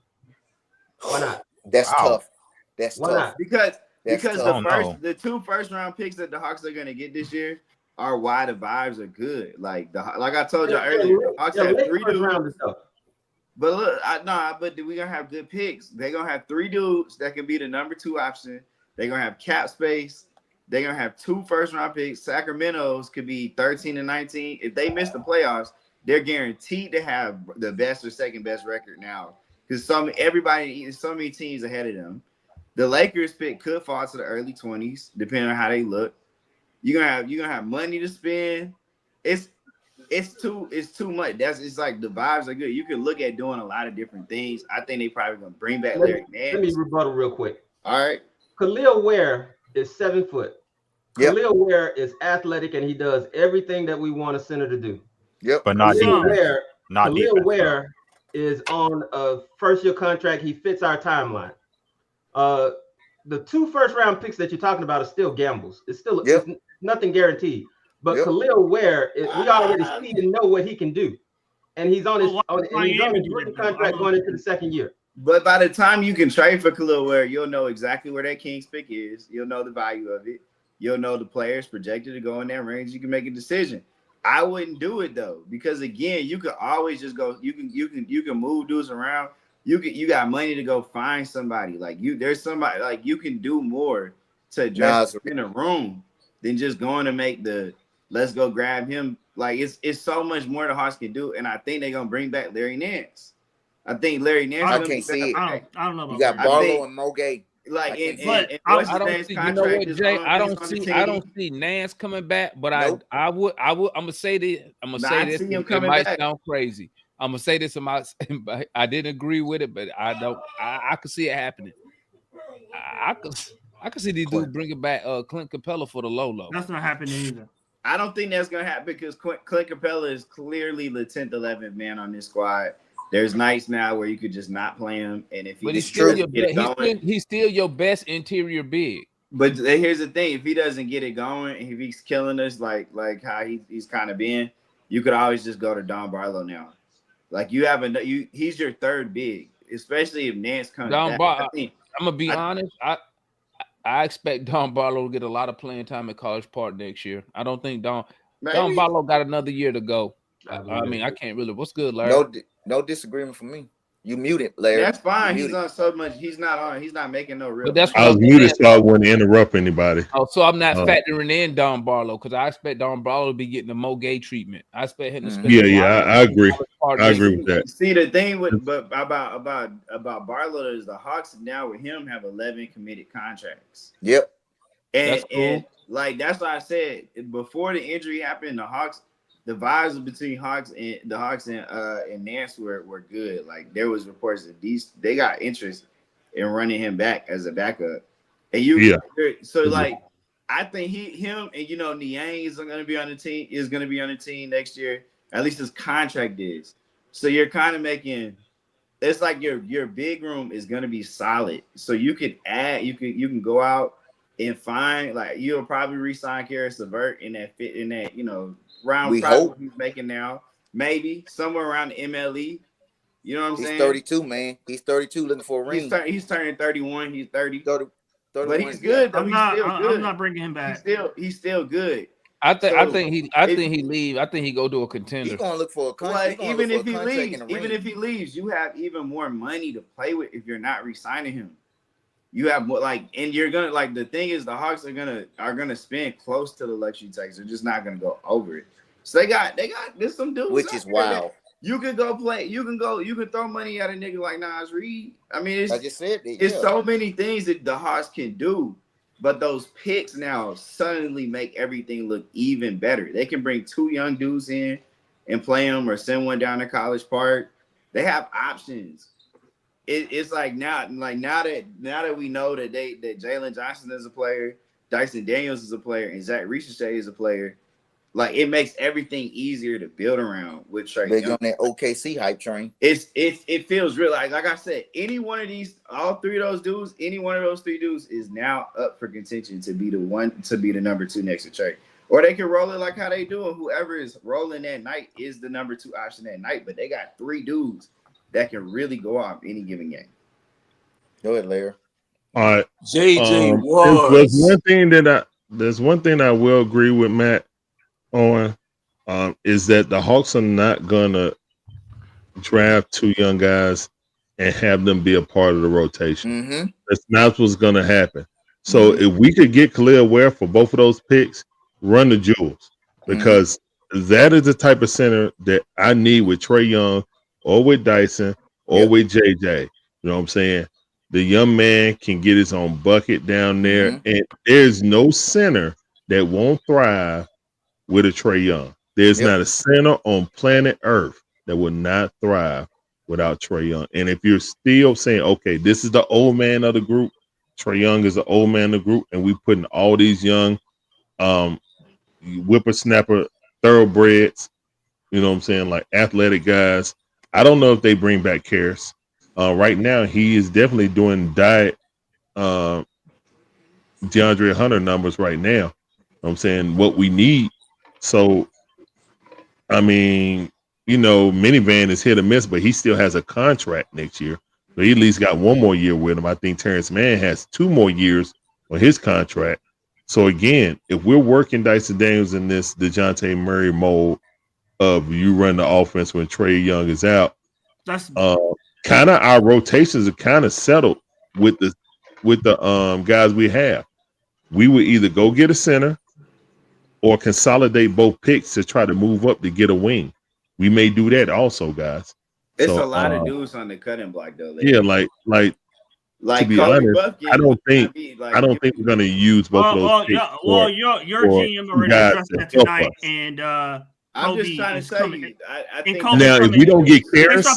Why not? That's Wow. tough. That's Why tough. not? Because That's because tough. the 2 first round picks that the Hawks are gonna get this year are why the vibes are good. Like I told y'all earlier, the Hawks have 3 first dudes. rounders though. But look, but we're gonna have good picks. They're gonna have 3 dudes that can be the number 2 option. They're gonna have cap space. They're gonna have 2 first round picks. Sacramento's could be 13 and 19. If they miss the playoffs, they're guaranteed to have the best or second best record now. Because so many teams ahead of them. The Lakers pick could fall to the early 20s, depending on how they look. You're gonna have money to spend. It's too much. It's like the vibes are good. You can look at doing a lot of different things. I think they probably gonna bring back Larry Nance. Let me rebuttal real quick. All right. Khalil Ware is 7 foot. Yep. Khalil Ware is athletic and he does everything that we want a center to do. Yep. But not Khalil defense. Ware, Not Khalil defense. Ware is on a first-year contract. He fits our timeline. The 2 first-round picks that you're talking about are still gambles. It's still it's nothing guaranteed. But Khalil Ware, we already see and know what he can do, and he's on his rookie contract going into the second year. But by the time you can trade for Khalil Ware, you'll know exactly where that Kings pick is. You'll know the value of it. You'll know the players projected to go in that range. You can make a decision. I wouldn't do it though, because again, you could always just go. You can move dudes around. You got money to go find somebody. There's somebody like you can do more to address in a room than just going to make the let's go grab him. Like it's so much more the Hawks can do, and I think they're gonna bring back Larry Nance. I think Larry Nance. I can't see it. I don't know about you got Barlow and Moge. Like I don't see, you know what, Jay? I don't see Nance coming back, but nope. I'm gonna say this. I'm gonna say this. It might sound crazy. I'm gonna say this. I didn't agree with it, but I could see it happening. I can see these dudes bringing back Clint Capella for the Lolo. That's not happening either. I don't think that's gonna happen because Clint Capella is clearly the 10th, 11th man on this squad. There's nights now where you could just not play him, and if But he he's still your get it going, he's still your best interior big. But here's the thing: if he doesn't get it going, if he's killing us like how he's kind of been, you could always just go to Don Barlow now. Like you have he's your third big, especially if Nance comes back. I'm gonna be honest. I expect Don Barlow to get a lot of playing time at College Park next year. I don't think Don Barlow got another year to go. I mean, I can't really. What's good, Larry? No disagreement from me. You muted, Larry. That's fine. He's on so much. He's not on. He's not making no real. But that's I was muted, so I wouldn't interrupt anybody. Oh, so I'm not factoring in Don Barlow because I expect Don Barlow to be getting the Mo Gay treatment. I expect him to spend. I agree. I agree with that. See, the thing with about Barlow is the Hawks now with him have 11 committed contracts. Yep. And, and like that's why I said before the injury happened, the vibes between the Hawks and Nance were good. Like there was reports that they got interest in running him back as a backup. And like I think him and Niang is gonna be on the team next year. At least his contract is. So you're kind of making it's like your big room is gonna be solid. So you could add, you can go out and find like you'll probably re-sign Karis LeVert in that round we hope hope he's making now, maybe somewhere around the MLE. You know what I'm saying? He's 32, man. He's 32, looking for a ring. He's turning 31. He's 30. 31, but he's good. I'm not bringing him back. He's still good. I think he leave. I think he go to a contender. He's gonna look for a contract. Even if he leaves, you have even more money to play with if you're not re-signing him. You have more and you're gonna the thing is the Hawks are gonna spend close to the luxury tax. They're just not gonna go over it. So there's some dudes which is wild. You can go play. You can throw money at a nigga like Nas Reed. I mean, I just said that, it's so many things that the Hawks can do, but those picks now suddenly make everything look even better. They can bring 2 young dudes in and play them, or send one down to College Park. They have options. It's like now that we know that Jalen Johnson is a player, Dyson Daniels is a player, and Zach Ricochet is a player. Like it makes everything easier to build around with Trey. They're on that OKC hype train. It feels real. Like I said, any one of these, all 3 of those dudes, any one of those 3 dudes is now up for contention to be the number 2 next to Trey. Or they can roll it like how they do, and whoever is rolling that night is the number 2 option that night. But they got 3 dudes that can really go off any given game. Go ahead, Larry. All right. JJ there's one thing I will agree with Matt on, is that the Hawks are not gonna draft 2 young guys and have them be a part of the rotation. Mm-hmm. That's not what's gonna happen. So if we could get Khalil Ware for both of those picks, run the jewels, because that is the type of center that I need with Trae Young or with Dyson or with JJ. You know what I'm saying? The young man can get his own bucket down there, and there's no center that won't thrive with a Trae Young. There's not a center on planet Earth that will not thrive without Trae Young. And if you're still saying, okay, this is the old man of the group, Trae Young is the old man of the group, and we putting all these young whippersnapper thoroughbreds, you know what I'm saying, like athletic guys. I don't know if they bring back Karis. Right now, he is definitely doing diet DeAndre Hunter numbers right now. You know what I'm saying, what we need. So, I mean, Minivan is hit or miss, but he still has a contract next year. So he at least got 1 more year with him. I think Terrence Mann has 2 more years on his contract. So again, if we're working Dyson Daniels in this DeJounte Murray mode of you run the offense when Trae Young is out, that's kind of our rotations are kind of settled with the guys we have. We would either go get a center or consolidate both picks to try to move up to get a wing. We may do that also, guys. It's a lot of dudes on the cutting block though. Yeah, like to be honest, I don't think we're gonna use both of those picks. Your GM already addressed that tonight, and I'm just trying to tell you. I think now if we don't get Karis, I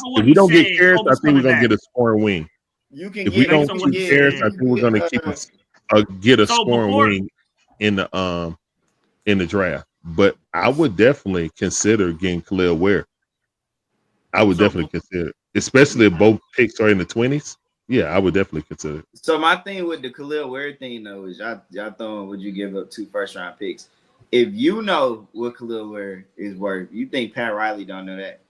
think we're gonna get a scoring wing. You can if we don't get Karis, I think we're gonna keep get a So scoring before, wing in the draft. But I would definitely consider getting Khalil Ware. I would so definitely consider it, especially if both picks are in the 20s. Yeah, I would definitely consider it. So my thing with the Khalil Ware thing though is y'all throwing would you give up 2 first-round picks? If you know what Khalil Ware is worth, you think Pat Riley don't know that?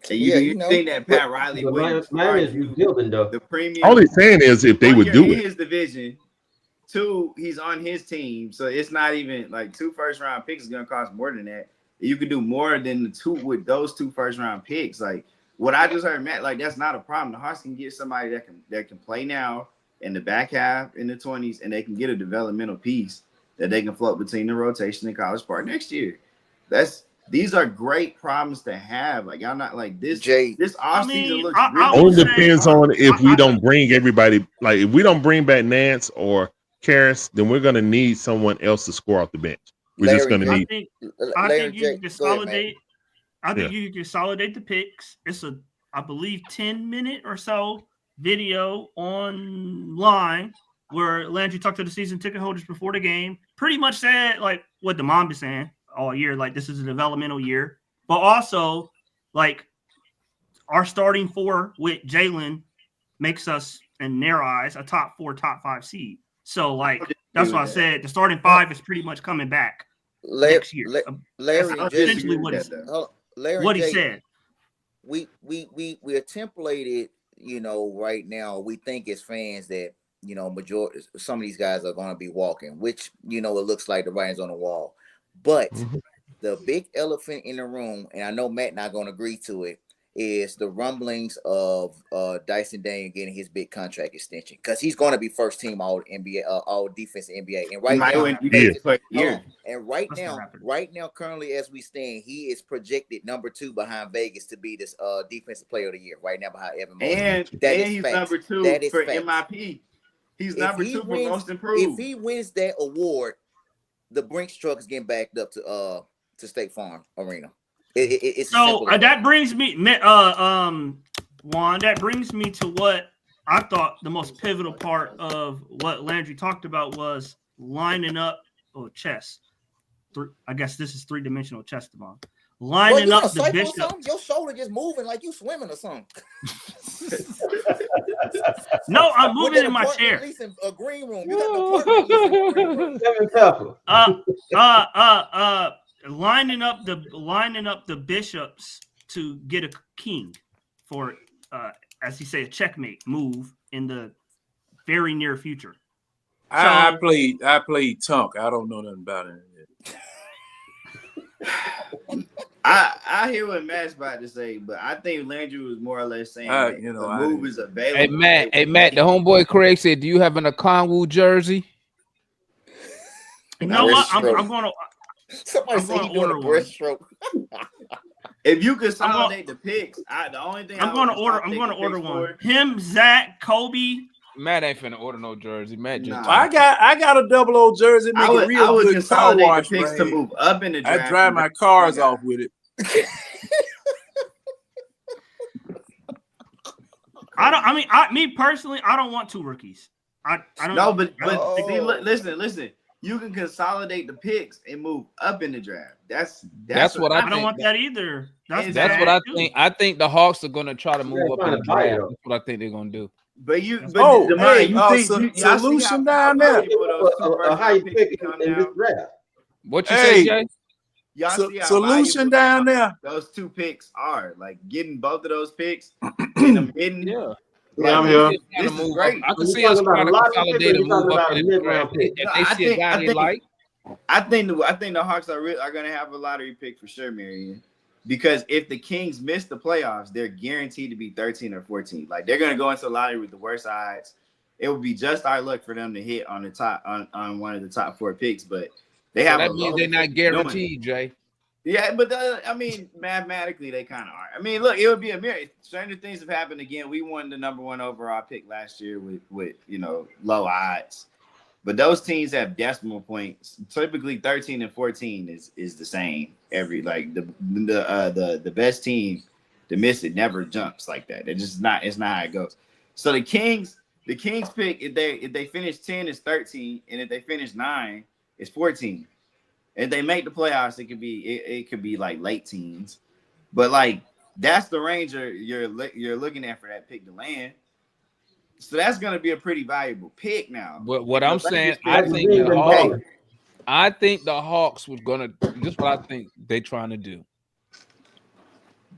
And Yeah, you you know. think that Pat Riley But wouldn't Miami charge is you rebuilding though. the All premium? he's saying is if they One, would you're do in it. his division. 2, he's on his team, so it's not even like 2 first-round picks is gonna cost more than that. You could do more than the 2 with those 2 first-round picks. Like what I just heard, Matt, like that's not a problem. The Hawks can get somebody that can play now in the back half in the 20s, and they can get a developmental piece that they can float between the rotation and College Park next year. These are great problems to have. Like y'all not like this. Jay, This offseason looks I really would Only say, depends on if we I, don't bring everybody. Like if we don't bring back Nance or Karras, then we're gonna need someone else to score off the bench. We're just Larry gonna J. need. I Larry think you J. can Go ahead, Matt. consolidate. I think Yeah. you can consolidate the picks. It's a, I believe, 10-minute or so video online where Landry talked to the season ticket holders before the game. Pretty much said like what the mom been saying all year, like this is a developmental year, but also like our starting 4 with Jalen makes us, in their eyes, a top 4, top 5 seed. So like that's why I said the starting 5 is pretty much coming back next year. Larry That's J. essentially what he said. We are templated, you know, right now. We think as fans that, you know, majority some of these guys are going to be walking, which, you know, it looks like the writing's on the wall. But the big elephant in the room, and I know Matt not going to agree to it, is the rumblings of Dyson Daniel getting his big contract extension because he's going to be first team all NBA, all defense NBA. And right now, and right now, currently as we stand, he is projected number 2 behind Vegas to be this defensive player of the year. Right now behind Evan Mobley. And he's number 2 for MIP. He's number 2 for most improved. If he wins that award, the Brinks truck is getting backed up to State Farm Arena. It's so that brings me, Juan. That brings me to what I thought the most pivotal part of what Landry talked about was lining up chess. I guess this is 3-dimensional chess, Devon. Lining up the bishop. Your shoulder just moving like you swimming or something. No, I'm moving in my chair. A green room. You got an apartment. Lining up the bishops to get a king for as he said, a checkmate move in the very near future. I played Tunk. I don't know nothing about it. I hear what Matt's about to say, but I think Landry was more or less saying that the move is available. Hey Matt, the homeboy Craig said, "Do you have an Okongwu jersey?" You know what? I'm going to. Somebody say he doing a breaststroke. If you consolidate the picks, the only thing I'm going to order one. Him, Zach, Kobe. Matt ain't finna order no jersey. Matt just. I got a 00 jersey. Make a real good car wash. The picks to move up in the draft. I drive my cars off with it. Me personally, I don't want 2 rookies. I don't. No, but see, listen. You can consolidate the picks and move up in the draft. That's what I think. I don't want that either. That's what I think. I think the Hawks are gonna try to move up in the draft. That's what I think they're gonna do. But solution down there. How you pick in this draft? What you say, Jay? Y'all see how solution down there. Those 2 picks are like getting both of those picks and them hitting. Yeah. I'm here. This is great. I can see us trying to consolidate and move up in the draft. If they see a guy they like. I think the Hawks are going to have a lottery pick for sure, Marian. Because if the Kings miss the playoffs, they're guaranteed to be 13 or 14. Like they're going to go into the lottery with the worst odds. It would be just our luck for them to hit on the top on one of the top 4 picks, but they have. That means they're not guaranteed, Jay. Yeah, but mathematically they kind of are. I mean, look, it would be a miracle. Stranger things have happened again. We won the number 1 overall pick last year with low odds, but those teams have decimal points. Typically, 13 and 14 is the same every the best team to miss it never jumps like that. It's not how it goes. So the Kings The Kings pick if they finish 10 is 13, and if they finish 9 it's 14. If they make the playoffs, it could be like late teens, but like that's the range you're looking at for that pick to land. So that's going to be a pretty valuable pick now. But what And I'm the saying, Lakers I pick think is the gonna be Hawks. okay. I think the Hawks was gonna. This is what I think they're trying to do.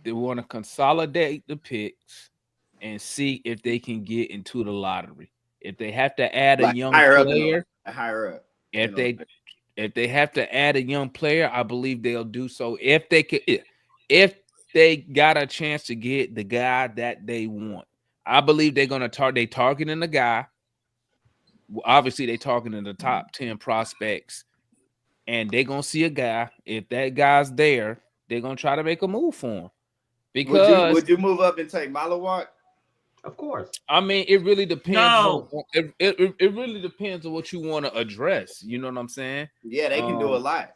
They want to consolidate the picks and see if they can get into the lottery. If they have to add a Like young higher up player, higher up. if they have to add a young player, I believe they'll do so. If they could, if they got a chance to get the guy that they want, I believe they're gonna they targeting the guy. Obviously, they targeting the top 10 prospects, and they're gonna see a guy. If that guy's there, they're gonna try to make a move for him. Because would you move up and take Malawak? Of course. I mean, it really depends. No. On it really depends on what you want to address. You know what I'm saying? Yeah, they can do a lot.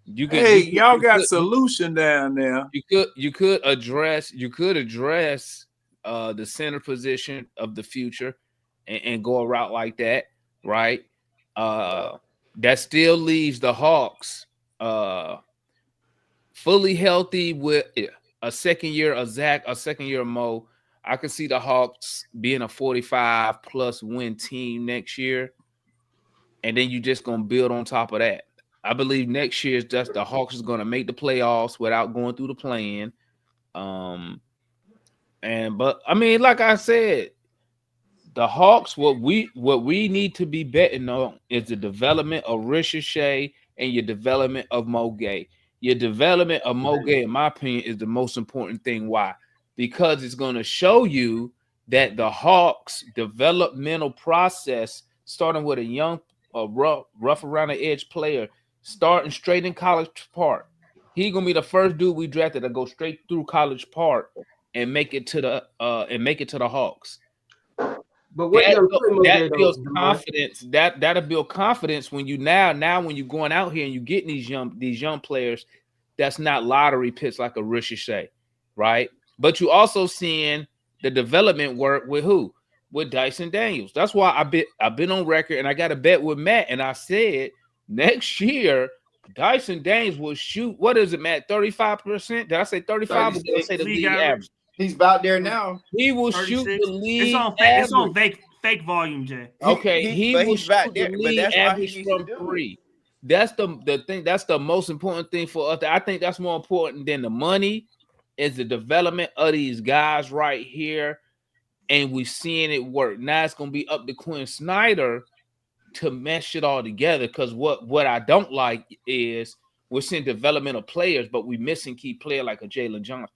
You could. Hey, y'all got solution down there. You could address the center position of the future and go a route like that, right? That still leaves the Hawks fully healthy with a second year of Zach, a second year of Mo. I could see the Hawks being a 45 plus win team next year, and then you just gonna build on top of that. I believe next year is just the Hawks is gonna make the playoffs without going through the play-in. But I mean, like I said, the Hawks, what we need to be betting on is the development of Ricochet and your development of Mo Gay. Your development of Mo Gay, in my opinion, is the most important thing. Why? Because it's going to show you that the Hawks' developmental process, starting with a young, rough around the edge player, starting straight in College Park. He's gonna be the first dude we drafted to go straight through College Park and make it to the Hawks. But what that builds confidence. That'll build confidence when you now when you're going out here and you getting these young players that's not lottery picks like a Ricochet, right? But you also seeing the development work with who? With Dyson Daniels. That's why I've been on record and I got a bet with Matt, and I said next year Dyson Daniels will shoot. What is it, Matt? 35%? Did I say 35? Or did I say the league average? He's about there now. He will shoot the league. It's on fake volume, Jay. Okay, he will shoot the league average from 3. That's the thing. That's the most important thing for us. I think that's more important than the money. Is the development of these guys right here, and we're seeing it work. Now it's gonna be up to Quinn Snyder to mesh it all together. Because what I don't like is we're seeing developmental players, but we're missing key player like a Jalen Johnson.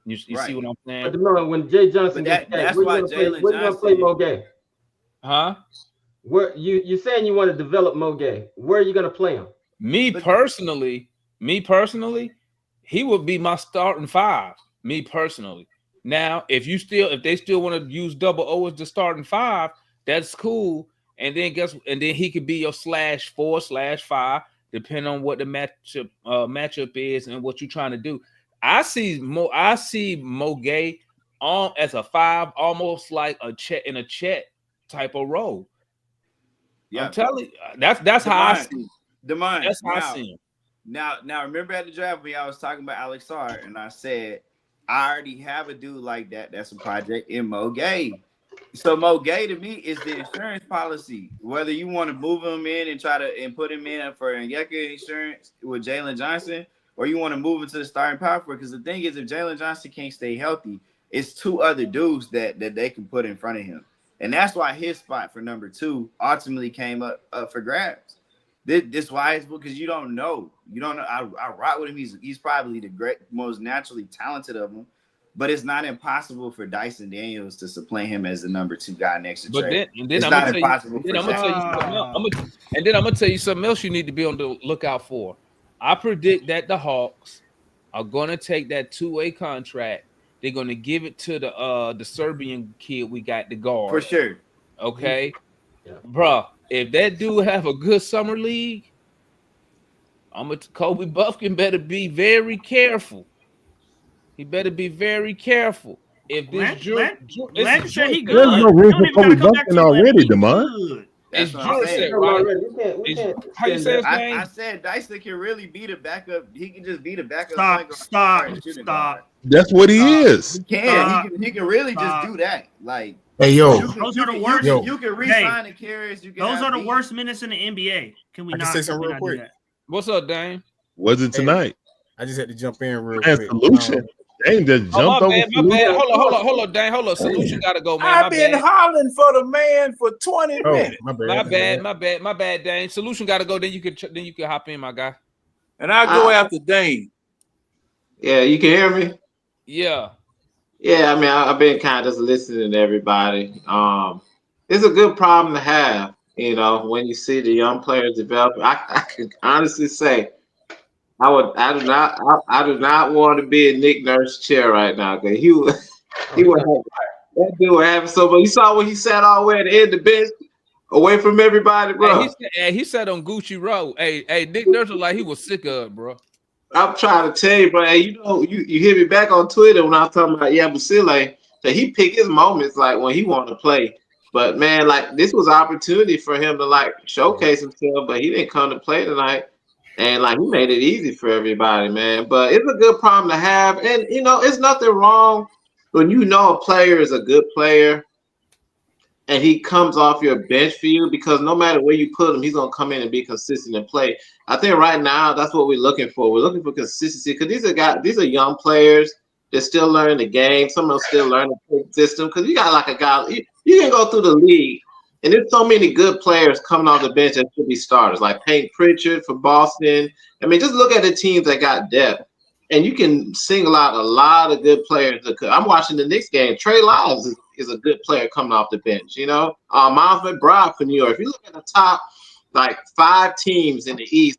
You see what I'm saying? But when Jay Johnson gets back, where you gonna play Mo Gay? Huh? Where you're saying you want to develop Mo Gay? Where are you gonna play him? Me personally, he would be my starting 5. Me personally. Now, if they still want to use double O as the starting 5, that's cool. And then he could be your /4/5, depending on what the matchup is and what you're trying to do. I see Mo Gay on as a 5, almost like a Chet type of role. Yeah, I'm telling you, that's how I see him. That's how I see him. Now, remember at the draft when I was talking about Alex Sarr, and I said I already have a dude like that. That's a project in Mo Gay. So Mo Gay to me is the insurance policy. Whether you want to move him in and put him in for Onyeka insurance with Jalen Johnson, or you want to move him to the starting power forward. Because the thing is, if Jalen Johnson can't stay healthy, it's 2 other dudes that they can put in front of him, and that's why his spot for number 2 ultimately came up for grabs. This why it's because you don't know. I rock with him. He's probably the most naturally talented of them, but it's not impossible for Dyson Daniels to supplant him as the number 2 guy next to Trey. It's not impossible. I'm gonna tell you something else you need to be on the lookout for. I predict that the Hawks are gonna take that 2-way contract. They're gonna give it to the Serbian kid we got, the guard. For sure. Okay. Yeah. Bro, if that dude have a good summer league, Kobe Buffkin better be very careful. He better be very careful. if this Landry said he good. There's no You room don't for even gotta Kobe come back Bumpkin to Landry. already, He Demond. good. It's That's what I'm saying. Jurasek, right? We can't How you say his I name? said Dyson can really be the backup. He can just be the backup point guard. Stop. Shooting guard. That's what he is. He can. He can really just do that. Like, Hey, yo. Those are the worst. You can re-sign the carriers. You can. Those are the worst minutes in the NBA. Can we not? say something real do quick? that? What's up, Dame? Was it tonight? I just had to jump in real Man, quick. Solution. Dame just Oh, jumped over my Solution. bad. Hold on, Dame. Hold on. Solution got to go, man. I've been hollering for the man for 20 minutes. My bad, Dame. Solution got to go. Then you can hop in, my guy. And I go after Dame. Yeah, you can hear me? Yeah. Yeah, I mean, I've been kind of just listening to everybody. It's a good problem to have, you know, when you see the young players develop. I can honestly say, I do not want to be in Nick Nurse's chair right now, because he would that dude would have so. But you saw when he sat all the way at the end of the bench, away from everybody, bro. He sat on Gucci Road. Hey, Nick Nurse was like he was sick of it, bro. I'm trying to tell you, bro. Hey, you know, you hit me back on Twitter when I was talking about Yabusele. So he picked his moments like when he wanted to play. But man, like this was an opportunity for him to like showcase himself, but he didn't come to play tonight. And like he made it easy for everybody, man. But it's a good problem to have. And you know, it's nothing wrong when you know a player is a good player and he comes off your bench for you, because no matter where you put him, he's gonna come in and be consistent and play. I think right now that's what we're looking for. We're looking for consistency, because these are young players. They're still learning the game. Some of them still learning the system. Because you got like a guy, you can go through the league, and there's so many good players coming off the bench that should be starters, like Payne Pritchard for Boston. I mean, just look at the teams that got depth, and you can single out a lot of good players. I'm watching the Knicks game. Trey Lyles is a good player coming off the bench. You know, Miles McBride for New York. If you look at the top like 5 teams in the East,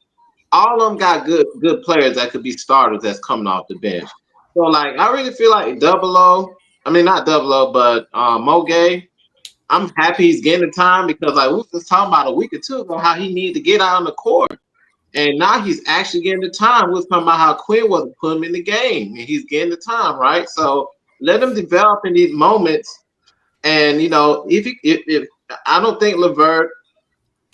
all of them got good players that could be starters that's coming off the bench. So like, I really feel like not Double O, but Mo Gay, I'm happy he's getting the time, because like we was just talking about a week or two ago how he needed to get out on the court. And now he's actually getting the time. We was talking about how Quinn wasn't putting him in the game, and he's getting the time, right? So let him develop in these moments. And you know, if I don't think LeVert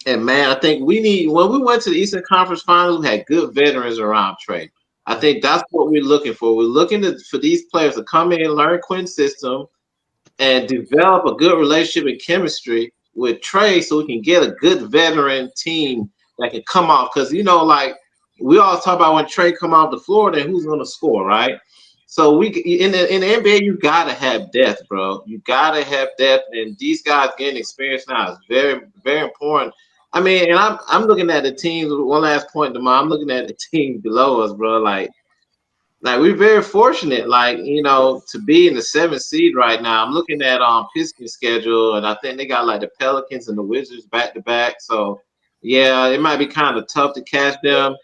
and man, I think when we went to the Eastern Conference Finals, we had good veterans around Trey. I think that's what we're looking for. We're looking for these players to come in, learn Quinn's system, and develop a good relationship and chemistry with Trey, so we can get a good veteran team that can come off. Because you know, like we always talk about when Trey come off the floor, then who's going to score, right? So in the NBA, you gotta have depth, bro. You gotta have depth, and these guys getting experience now is very, very important. I mean, and I'm looking at the teams. One last point, Jamal. I'm looking at the teams below us, bro. Like we're very fortunate, like, you know, to be in the 7th seed right now. I'm looking at Pistons schedule, and I think they got like the Pelicans and the Wizards back to back. So yeah, it might be kind of tough to catch them.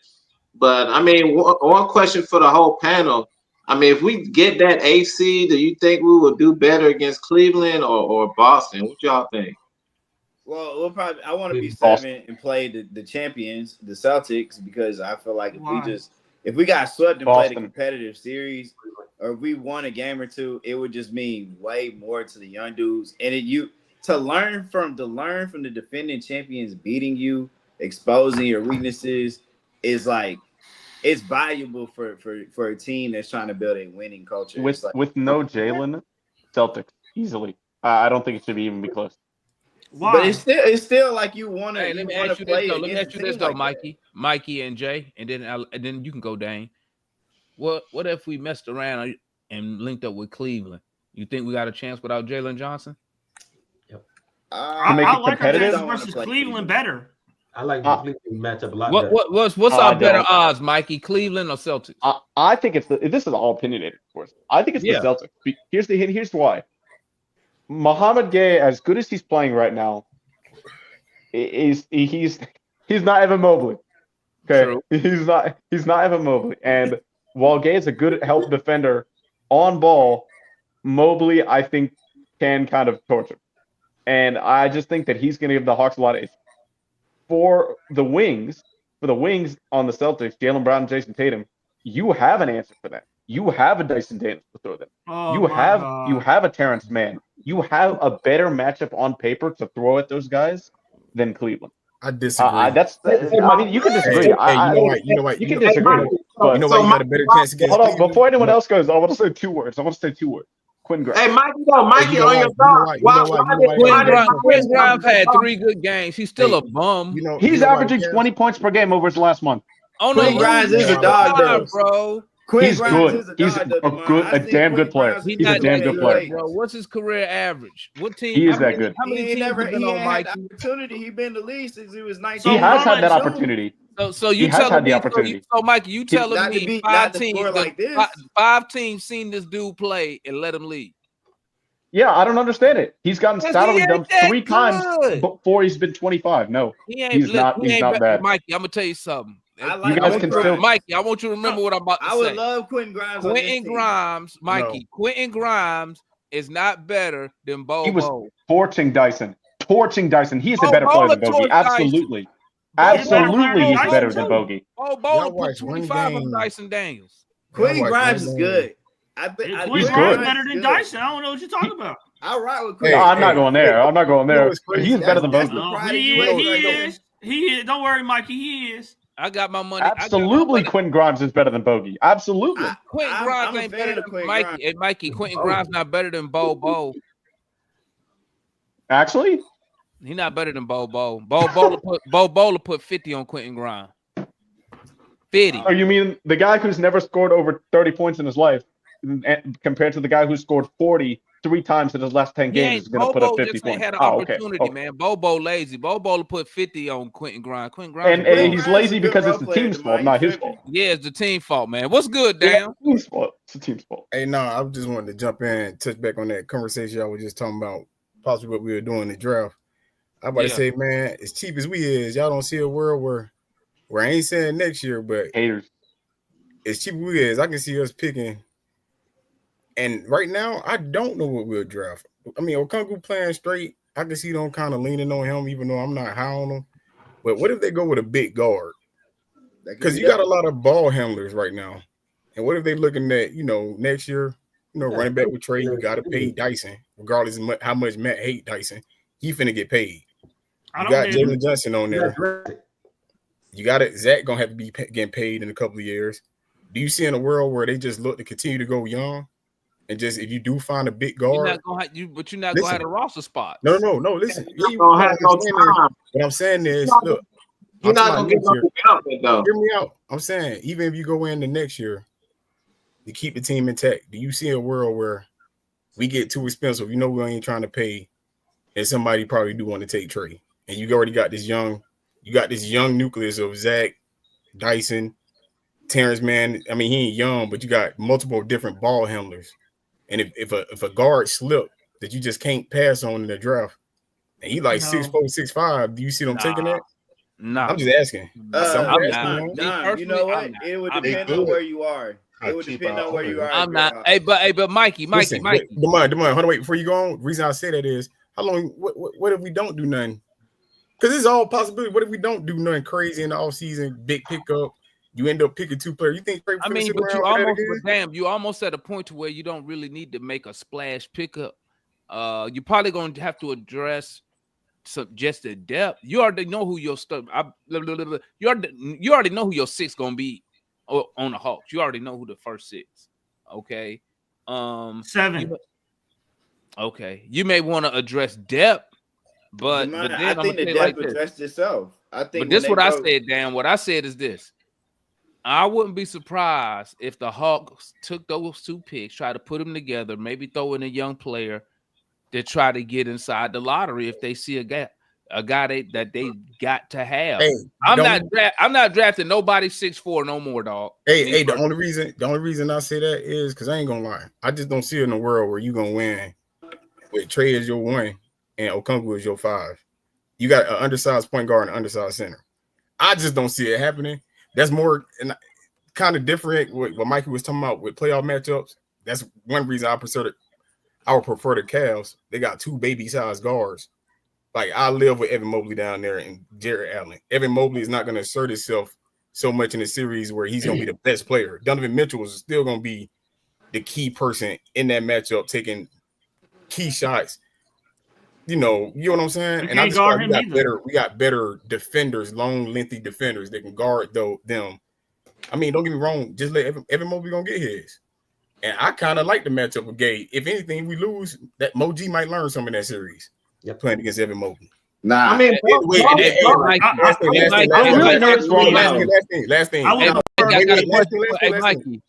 But I mean, one question for the whole panel. I mean, if we get that 8th seed, do you think we will do better against Cleveland or Boston? What y'all think? Well, we'll probably. I want to be 7 and play the champions, the Celtics, because I feel like if we got swept and played a competitive series, or if we won a game or two, it would just mean way more to the young dudes. And to learn from the defending champions beating you, exposing your weaknesses, is like it's valuable for a team that's trying to build a winning culture. With no Jalen, Celtics easily. I don't think it should even be close. Why? But it's still like you want to. Hey, let me ask you this though. Let me ask you this though, Mikey and Jay, and then you can go, Dane. What if we messed around and linked up with Cleveland? You think we got a chance without Jalen Johnson? Yep. I like our chances versus Cleveland better. I like the Cleveland matchup a lot better. What's our better odds, Mikey? Cleveland or Celtics? I think this is all opinionated, of course. I think it's the Celtics. Here's why. Mohamed Gay, as good as he's playing right now, he's not Evan Mobley. Okay, true. He's not Evan Mobley. And while Gay is a good help defender on ball, Mobley I think can kind of torch him. And I just think that he's going to give the Hawks a lot of issues. For the wings on the Celtics, Jaylen Brown and Jason Tatum, you have an answer for that. You have a Dyson Daniels to throw them. Oh you my have God. you have a Terrence Mann. You have a better matchup on paper to throw at those guys than Cleveland. I disagree. I mean, you can disagree. Hey, you know what? You know what? You can know, disagree. you But know why you got a better chance against hold on. Cleveland? Before anyone else goes, I want to say 2 words. Quinn Grimes. Hey, Mikey, you know on why? your You know thought. why? Quinn Grimes had 3 good games. He's still a bum. He's averaging 20 points per game over his last month. On Quinn Grimes is a dog, though. bro. Quinn He's Grimes good. is a He's dog, though. a damn good player. He's He's a not damn that good player. bro. What's his career average? What team? He is that good. How many He teams have been on had the Mikey? opportunity. He been in the league since he was 19. He has had that opportunity. So you he has telling had the me? opportunity. So Mikey, you telling Not to me be- 5 not to teams? score like this. 5 teams seen this dude play and let him leave. Yeah, I don't understand it. He's gotten Because salary he ain't dumped that 3 times good. before he's been 25. No, he's not bad. Mikey, I'm gonna tell you something. You guys can still. Mikey, I want you to remember what I'm about to say. I would love Quentin Grimes. Quentin Grimes, Mikey. Quentin Grimes is not better than Bo. He was torching Dyson. He is a better player than Bogey. Absolutely. Absolutely, he's better than Bogey. Bo put 25 on Dyson Daniels. Quentin Grimes is good. Quentin He's Grimes good. better than Dyson. I don't know what you're talking about. I ride with No, I'm not going there. I'm not going there. He's better than Bogey. He is. He is. Don't worry, Mikey. He is. I got my money. Absolutely, Quentin Grimes is better than Bogey. Absolutely. Quentin Grimes ain't better than Mikey. And Mikey, Quentin Grimes not better than Bo. Actually, he's not better than Bo. Bo put 50 on Quentin Grimes. 50. Oh, you mean the guy who's never scored over 30 points in his life, compared to the guy who scored 40 3 times in his last 10 games is going to put up 50 points? Had an opportunity, man. Bobo lazy. Bobo put 50 on Quentin Grimes. And he's lazy because it's the team's fault, not his fault. Yeah, it's the team fault, man. What's good, Dan? It's the team's fault. Hey, no, I just wanted to jump in and touch back on that conversation y'all were just talking about, possibly what we were doing in the draft. I'm about to say, man, as cheap as we is, y'all don't see a world where I ain't saying next year, but haters. As cheap as we is, I can see us picking. And right now, I don't know what we'll draft. I mean, Okongwu playing straight. I can see them kind of leaning on him, even though I'm not high on him. But what if they go with a big guard? Because you got a lot of ball handlers right now. And what if they looking at, next year, running back with Trey, you got to pay Dyson, regardless of how much Matt hate Dyson. He finna get paid. You got Jalen Johnson on there. You got it. Zach gonna have to be getting paid in a couple of years. Do you see in a world where they just look to continue to go young, and just if you do find a big guard, you're not gonna have a roster spot. No. Listen, time. What I'm saying is, look, you're not gonna get no development though. Hear me out. I'm saying even if you go into next year to keep the team intact, do you see a world where we get too expensive? We ain't trying to pay, and somebody probably do want to take Trey, and you already got this young. You got this young nucleus of Zach, Dyson, Terrence Mann. I mean, he ain't young, but you got multiple different ball handlers. And if a guard slip that you just can't pass on in the draft, and he like 6'4", 6'5", do you see them taking that? No. I'm just asking. John, you know what? It would depend on where you are. It would depend on where you are. I'm not. Hey, but Mikey. Demond, hold on, wait before you go on. The reason I say that is how long? What if we don't do nothing? Because it's all possibility. What if we don't do nothing crazy in the offseason, big pickup? You end up picking 2 players. You think? But you almost at a point to where you don't really need to make a splash pickup. You're probably going to have to address just the depth. You already know who your stuff. You already know who your 6 going to be on the Hawks. You already know who the first 6. Okay. 7. Okay. You may want to address depth. But then I think the depth addressed itself. I think. But this is what I said, Dan. What I said is this: I wouldn't be surprised if the Hawks took those 2 picks, try to put them together, maybe throw in a young player to try to get inside the lottery if they see a guy that they got to have. Hey, I'm not drafting nobody 6'4" no more, dog. Hey, the only reason I say that is because I ain't gonna lie. I just don't see it in a world where you gonna win with Trey as your 1. And Okongwu is your 5. You got an undersized point guard and an undersized center. I just don't see it happening. That's more kind of different with what Mikey was talking about with playoff matchups. That's one reason I would prefer the Cavs. They got 2 baby-sized guards. Like, I live with Evan Mobley down there and Jared Allen. Evan Mobley is not going to assert himself so much in the series where he's gonna be the best player. Donovan Mitchell is still gonna be the key person in that matchup, taking key shots. You know what I'm saying? You And I can't just feel guard like him we got better defenders, long, lengthy defenders that can guard them. I mean, don't get me wrong, just let Evan Mobley gonna get his. And I kind of like the matchup with Gabe. If anything, we lose, that Moji might learn some in that series. Playing against Evan Mobley. Nah, I mean, last thing.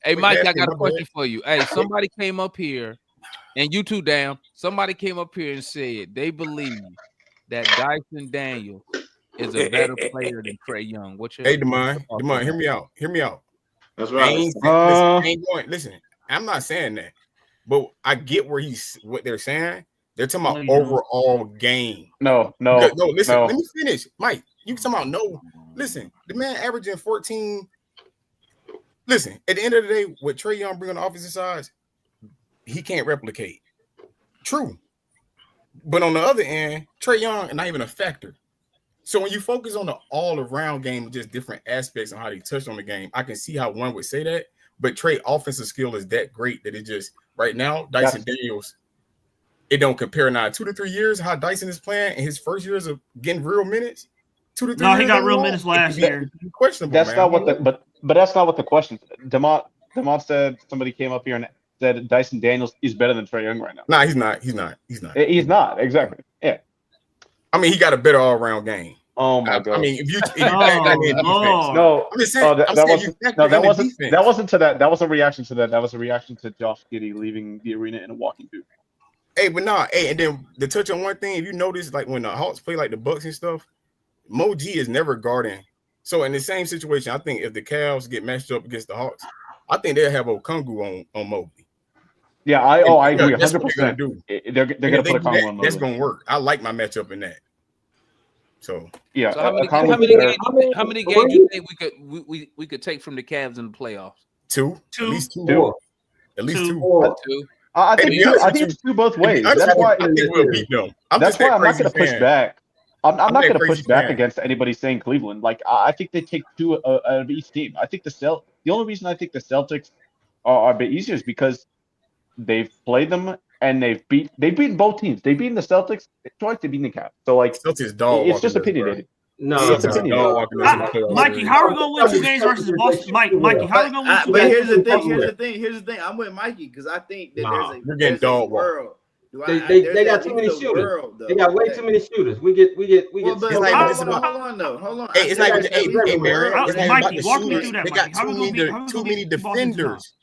Hey, Mikey, I got a question for you. Hey, somebody came up here, and you too, damn. Somebody came up here and said they believe that Dyson Daniels is a better player than Trae Young. What's your Demond, hear me out. That's right. Listen, I'm not saying that, but I get what they're saying. They're talking about overall game. No. Listen, no. Let me finish. Mike, you talking about no. Listen, the man averaging 14. Listen, at the end of the day, what Trae Young bring on the offensive side, he can't replicate. True. But on the other end, Trae Young is not even a factor. So when you focus on the all-around game, just different aspects on how they touch on the game, I can see how one would say that. But Trae offensive skill is that great that it just right now, Dyson Daniels, it don't compare now. 2 to 3 years, how Dyson is playing in his first years of getting real minutes. 2 to 3 years. No, he got real minutes last year. Questionable. That's man. not what but that's not what the question said. Demont said somebody came up here and said Dyson Daniels is better than Trae Young right now. Nah, he's not. He's not. Exactly. Yeah. I mean, he got a better all-around game. Oh my god. I mean, if you no, I'm just saying, that wasn't to that. That was a reaction to that. That was a reaction to Josh Giddey leaving the arena in a walking boot. Hey, but nah, and then to touch on one thing, if you notice, like when the Hawks play like the Bucks and stuff, Mo G is never guarding. So in the same situation, I think if the Cavs get matched up against the Hawks, I think they'll have Okongwu on Mobley. Yeah, I agree 100%. That's what they're gonna do. They're gonna put Okongwu on Mobley. That's gonna work. I like my matchup in that. So yeah. So how many games do you think we could take from the Cavs in the playoffs? Two. At least two. At least two. I think it's two both ways. That's why I think we'll beat them. That's why I'm not going to push back. I'm not going to push back against anybody saying Cleveland. Like I think they take two out of each team. I think the only reason I think the Celtics are a bit easier is because they've played them and they've beaten both teams. They've beaten the Celtics twice. They beat the Cavs. So like it's just opinionated. No, Mikey, how are we gonna win 2 games versus Boston? Mikey, how are we gonna win 2 But games? Here's the thing. I'm with Mikey because I think that we're getting dog world. They got too many shooters. They got way too many shooters. We get. Hold on. Hey, it's like Mikey, walk me through that. They got too many defenders.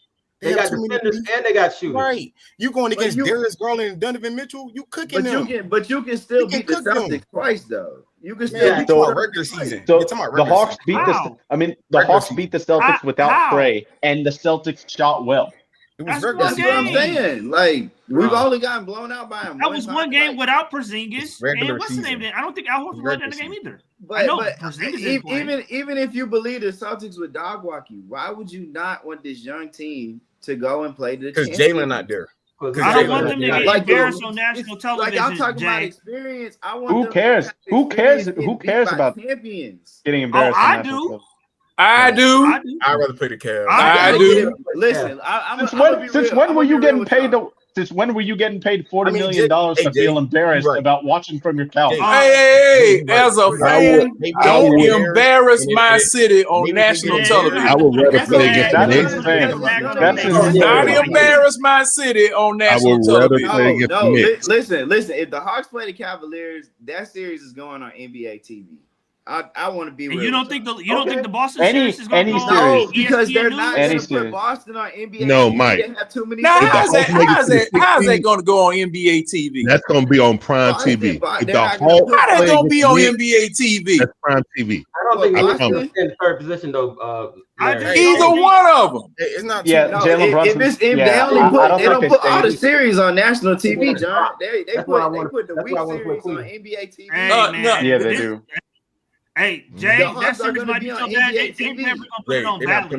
They got defenders and they got shooters. Right. You going against Darius Garland and Donovan Mitchell? You cooking them. You can still beat the Celtics twice though. You can still beat the regular season. So the Hawks beat the Hawks beat the Celtics without Trae, and the Celtics shot well. That's what I'm saying. Like we've only gotten blown out by him. That was one game without Porzingis. And what's the name? I don't think Al Horford played in the game either. But even if you believe the Celtics would dog walk you, why would you not want this young team to go and play the? Because Jalen not there. I don't want them to get embarrassed on national television. Like I'm talking about experience. I want. Who cares? Who cares about champions getting embarrassed? I do. I'd rather play the Cavs. I do. Listen, since when were you getting paid? Since when were you getting paid $40 million to feel embarrassed about watching from your couch? Hey, as a fan, don't embarrass my city on national television. I would rather play against the Knicks. Not embarrass my city on national television. Play against the Knicks. Listen. If the Hawks play the Cavaliers, that series is going on NBA TV. I want to be. And you don't think the Boston series is going to go on? No, because they're not going to put Boston on NBA. No, TV. Mike. They have too many. How's that going to go on NBA TV? That's going to be on Prime TV. How that going to be on NBA TV? That's Prime TV. I don't think Boston's in third position though. Either one of them. It's not. Jalen Brunson. If they don't put all the series on national TV, John. They put the week series on NBA TV. Yeah, they do. Hey, Jay, that series might be so bad. They never gonna put it on Valley.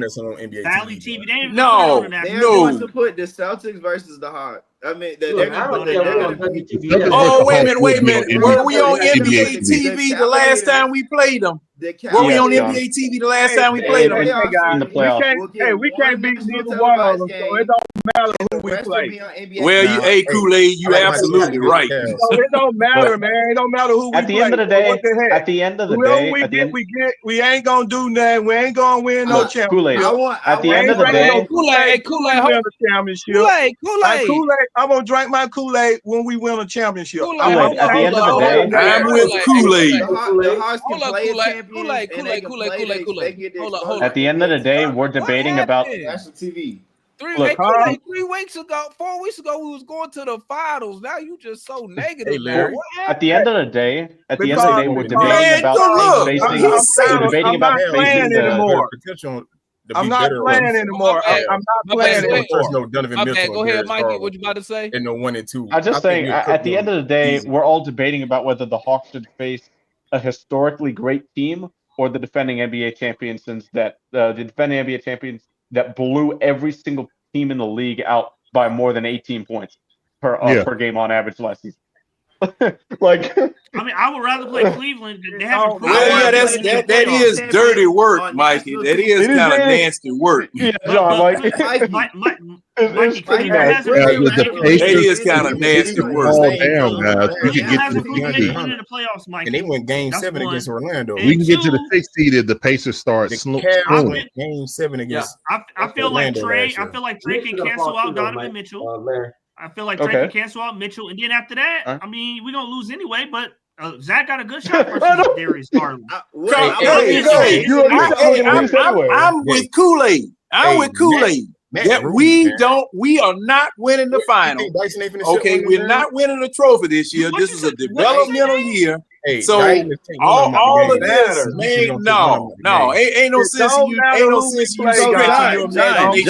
NBA Valley TV. No. They're going to put the Celtics versus the Hawks I mean, Look, they're I gonna don't put care they're about gonna be. WTV. Oh, wait a minute, wait a minute. Were we on They're gonna NBA put TV the last time we played them? The Were we on Cavaliers. NBA TV the last Hey, time we hey, played them? hey, guys, in the playoffs. we can't beat national neither one of televised them, so game, it don't matter and who the we rest will play. be on NBA. Well, you, hey, Kool-Aid, you I like how they absolutely beat the right. Cavs. So it don't matter, But man. It don't matter who we at the play. end of the So what day, the heck? at the end of the Whoever day, we at the get, end, we get. We ain't gonna do nothing. We ain't gonna win no Look, championship. Kool-Aid. At the We end ain't of the drinking no day, Kool-Aid Hey, till Kool-Aid, we hold- win a championship. Kool-Aid, My Kool-Aid. Kool-Aid. I'm gonna drink my Kool-Aid when we win a championship. Kool-Aid, at the end of the day, I'm with Kool-Aid. The Hawks can Hold up, play as Kool-Aid, champions, Kool-Aid, and they can Kool-Aid, play. They Kool-Aid. can get the Hold up, exposure. hold at the end of the day, we're debating about. National TV. Look, Kool-Aid, 3 weeks ago, 4 weeks ago, we was going to the finals. Now you just so negative, man. What happened? at the end of the day, we're debating Man, about look, facing. he's We're debating I'm not about playing facing anymore. Potential to I'm be not better playing on anymore. bad. I'm not My playing bad. don't trust anymore. no Donovan My Mitchell bad. Go and ahead, Darius Mikey. Garland What you about to say? in the 1 and 2. I'm just I think saying, we'll at cook the end them of the day, easy. we're all debating about whether the Hawks should face a historically great team or the defending NBA champions, since that the defending NBA champions that blew every single team in the league out by more than 18 points per game on average last season. Like, I mean, I would rather play Cleveland. They haven't proven. Well, yeah, that is dirty work, Mikey. That is kind of nasty work. Yeah, John, like, Mikey, Cleveland hasn't Yeah, proven with the anything. That Pacers, is kind of nasty work. all down, guys. We can Cleveland get to hasn't the proven 6th they seed. can win in the playoffs, Mikey. And they went game That's 7 one. against Orlando. And We can get to the two, 6th seed if the Pacers start The screwing. Cavs went game 7 against I feel like Orlando Trey. last year. I feel like Trey can cancel out Donovan Mitchell. Larry. I feel like Trey can cancel out Mitchell, and then after that, I mean, we're gonna lose anyway. But Zach got a good shot versus Darius Garland. I'm with Kool-Aid. I'm with Kool-Aid. That we are not winning the final. Okay, we're not winning the trophy this year. This is a developmental year. So all of this, man, no, ain't no sense in you stretching your imagination.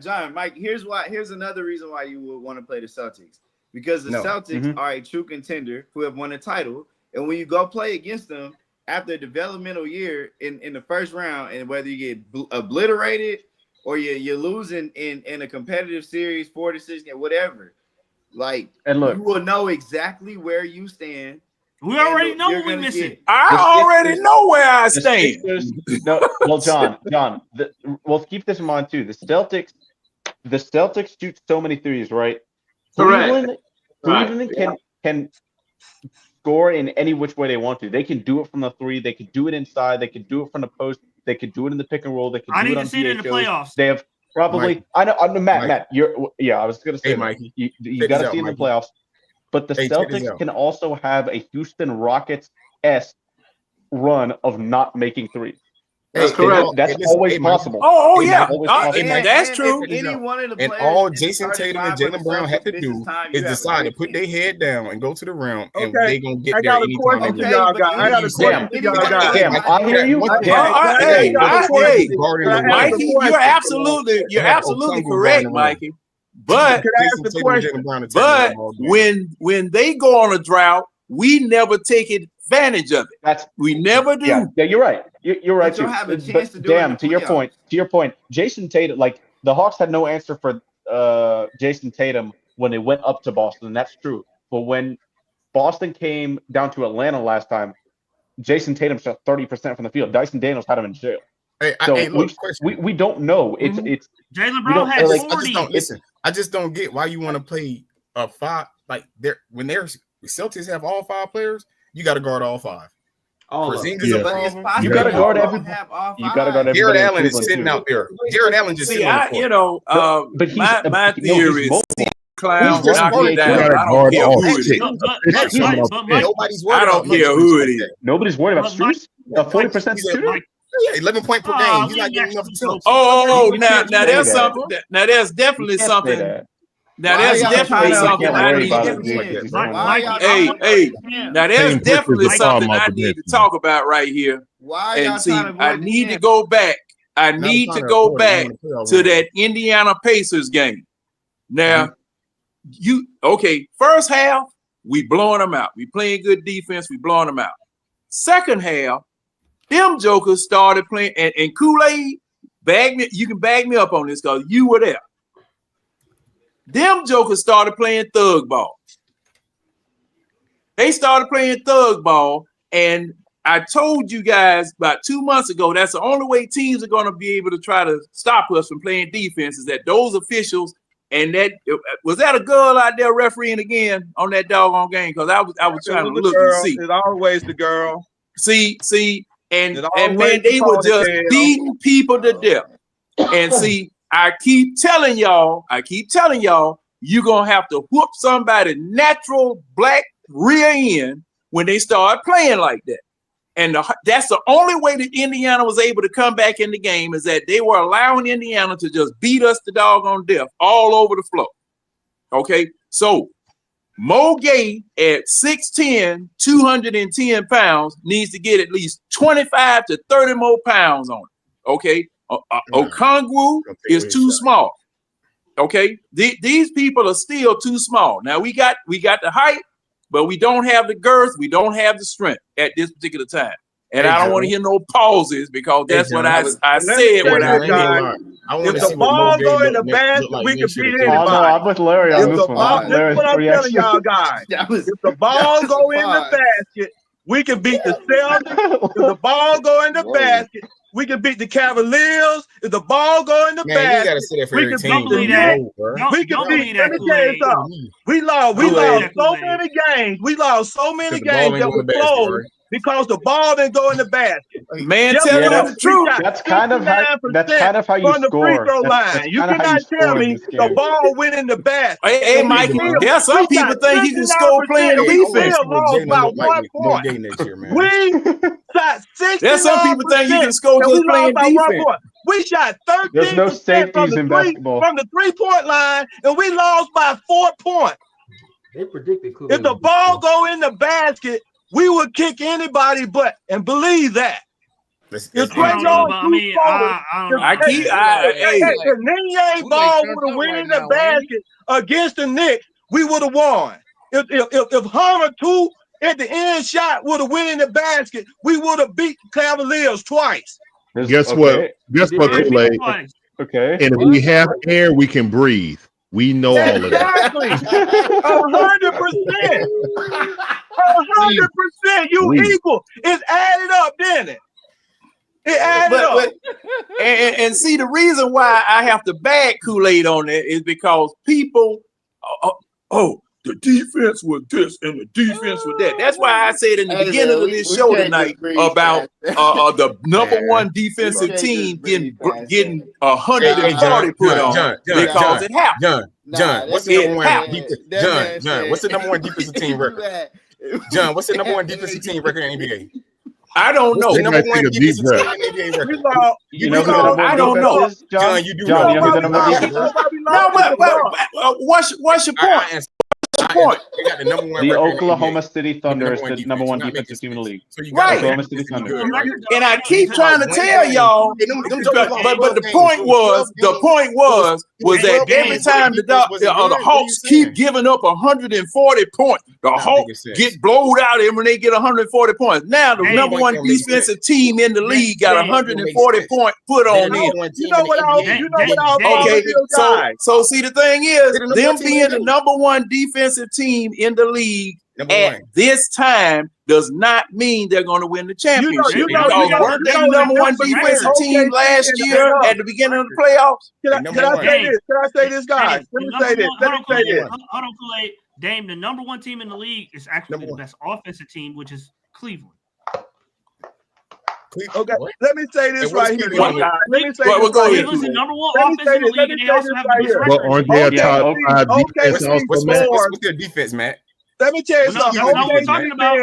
John, Mike. Here's another reason why you would want to play the Celtics, because the Celtics are a true contender who have won a title, and when you go play against them after a developmental year in the first round, and whether you get obliterated or you're losing in a competitive series, 4-6, whatever, like, and look, you will know exactly where you stand. We already know what we're missing. I already know where I stand. Well, John, we'll keep this in mind too. The Celtics shoot so many threes, right? Correct. Cleveland can score in any which way they want to. They can do it from the three. They can do it inside. They can do it from the post. They can do it in the pick and roll. They can do it on see it in the playoffs. They have probably. Mike, I know, Matt. Mike. I was gonna say, Hey, Mikey, you got to see it in the playoffs. But the Celtics can also have a Houston Rockets-esque run of not making threes. That's correct. That's always possible. Oh yeah, that's true. And all Jason Tatum and Jaylen Brown have to do is decide to put their head down and go to the rim, and they're gonna get there anytime. I got a question for y'all guys. Damn, I hear you. Mikey, you're absolutely correct, Mikey. But when they go on a drought, we never take advantage of it. We never do. Yeah, you're right. You're right too. Have a chance to do to your point, Jason Tatum, like the Hawks had no answer for Jason Tatum when they went up to Boston, and that's true. But when Boston came down to Atlanta last time, Jason Tatum shot 30% from the field. Dyson Daniels had him in jail. We don't know. It's Jaylen Brown had 40. I just don't get why you want to play a 5 like when the Celtics have all 5 players. You got to guard all 5. You got to guard everybody. You got to guard everybody. Jared Allen is sitting out there. Jared Allen just sitting on the court. But my theory is clown just knock it down. I don't care who it is. Nobody's worried. I don't care who it is. Nobody's worried about shooters. 40% shooter. Yeah, 11 point per game. He's not getting enough attempts. Now there's something. Now there's definitely something. Now there's definitely something I need. Now there's definitely something I need to talk about right here. And see, I need to go back. I need to go back to that Indiana Pacers game. Now, first half, we blowing them out. We playing good defense. We blowing them out. Second half, them jokers started playing, and Kool-Aid, you can bag me up on this because you were there. them jokers started playing thug ball. They started playing thug ball, and I told you guys about 2 months ago, that's the only way teams are going to be able to try to stop us from playing defense is that those officials, and that was that a girl out there refereeing again on that doggone game? Because I was trying to look and see. It's always the girl. See, and man, they were just beating people to death. And see, I keep telling y'all, you're gonna have to whoop somebody natural black rear end when they start playing like that. And that's the only way that Indiana was able to come back in the game is that they were allowing Indiana to just beat us to doggone death all over the floor. Okay, so Mo Gay at 6'10", 210 pounds needs to get at least 25 to 30 more pounds on it. Okay, Okongwu is too small. Okay, these people are still too small. Now we got the height, but we don't have the girth. We don't have the strength at this particular time. And I don't want to hear no pauses because that's what I said when I did. If the ball go in the basket, we can beat anybody. Oh, no, I'm with Larry on this one. This is what I'm telling y'all guys. If the ball go in the basket, we can beat the Celtics. If the ball go in the basket, we can beat the Cavaliers. If the ball go in the basket, we can beat the Knicks. We can beat. Let me tell you something. We lost so many games. We lost so many games that were close because the ball didn't go in the basket. Man, tell you the truth. That's kind of how you from the free throw line. You cannot tell me the ball went in the basket. Hey, Mike, there are some people think he can score playing defense. We lost by 1 point. We shot 60. There's some people think he can score just playing defense. We shot 13% There's no safeties in basketball. From the 3-point line, and we lost by 4 points. They predicted Kool-Aid. If the ball go in the basket, we would kick anybody butt, and believe that. If Ninye ball would have went in the basket against the Knicks, we would have won. If Homer 2 at the end shot would have went in the basket, we would have beat the Cavaliers twice. Guess what? Guess what, Kool-Aid? Okay. And if we have air, we can breathe. We know all of that. Exactly. 100%. 100%. You equal. It's added up, didn't it? It added up. And see, the reason why I have to bag Kool-Aid on it is because people, the defense was this and the defense was that. That's why I said in the beginning of this show tonight about the #1 defensive team getting 140 put on because it happened. John, what's the number one defensive team record? John, what's the number one defensive team record in the NBA? I don't know. The number one defensive team in the NBA record. You know who the number one I don't know. John, you do John, you know who the number one defense is? No, what's your point? The Oklahoma City Thunder is the number one defensive team in the league. Right. Oklahoma City Thunder. And I keep trying to tell y'all, but the point was that every time the Hawks keep giving up 140 points, the Hawks get blowed out when they get 140 points. Now the #1 defensive team in the league got 140 points put on them. You know what I Okay, so see the thing is, them being the #1 defensive team in the league at this time does not mean they're going to win the championship. Because weren't they #1 defensive team last year at the beginning of the playoffs? Can I say this, guys? Let me say this. Hold on, Kool-Aid. Dame, the #1 team in the league is actually the best offensive team, which is Cleveland. Okay, let me say this right here. Cleveland's the #1 offense in the league, and they also have the best record. Well, aren't they a top 5 defense? What's their defense, Matt? Let me tell you something. We're talking about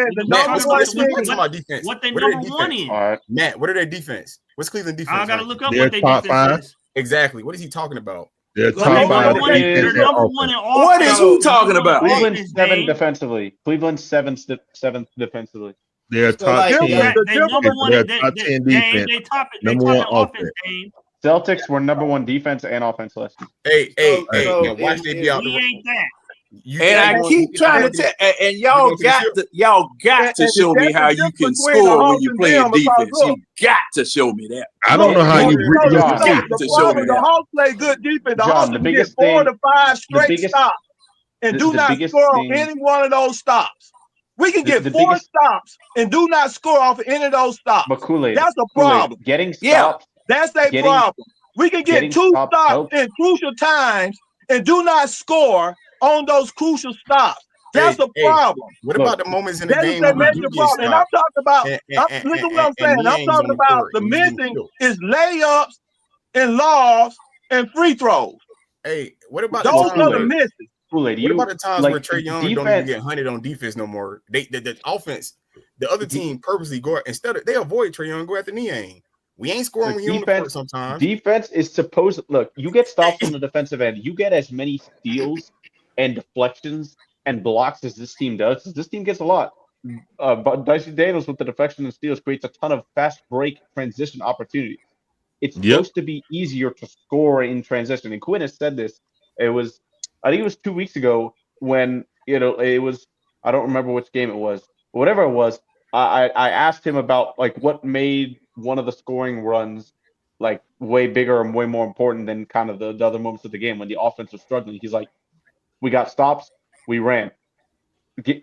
what they #1 in. All right, Matt, what are their defense? What's Cleveland defense? I gotta look up what they defense is. Exactly. What is he talking about? They're top 5 defense. What is who talking about? Cleveland's 7 defensively. Cleveland's seventh defensively. They're top 10. They're top 10 defense. #1 offense. Celtics were #1 defense and offense last year. Hey, watch they be out. We ain't that. And I keep trying to tell, and y'all got to show me how you can score when you're playing defense. You got to show me that. I don't know how you bring you up got to show me The that. Hawks play good defense. The John, Hawks the can biggest get 4 thing- to 5 the straight biggest- stops and do the not biggest score thing- on any one of those stops. We can get the 4 biggest- stops and do not score off of any of those stops. But Kool-Aid, That's a problem. getting stops. That's a getting- problem. We can get getting 2 stops stops helps. in crucial times and do not score on those crucial stops. That's a problem. What about the moments in the That is game a when we major do get problem. And I'm stopped? talking about, And listen what I'm saying. I'm Niang's talking on the about court the and he's getting missing killed. is layups and lobs and free throws. Hey, what about those the are the times? misses? Kool-Aid, What about the times like, where Trae Young don't even defense- get hunted on defense no more? The offense, the other team purposely go instead of they avoid Trae Young, go after Niang. We ain't scoring when he on the court sometimes. Defense is supposed. Look, you get stops on the defensive end. You get as many steals and deflections and blocks as this team does. This team gets a lot. But Dyson Daniels with the deflection and steals creates a ton of fast break transition opportunities. It's supposed to be easier to score in transition. And Quinn has said this. I think it was 2 weeks ago when it was. I don't remember which game it was. Whatever it was, I asked him about like what made one of the scoring runs like way bigger and way more important than kind of the other moments of the game when the offense was struggling. He's like, we got stops, we ran.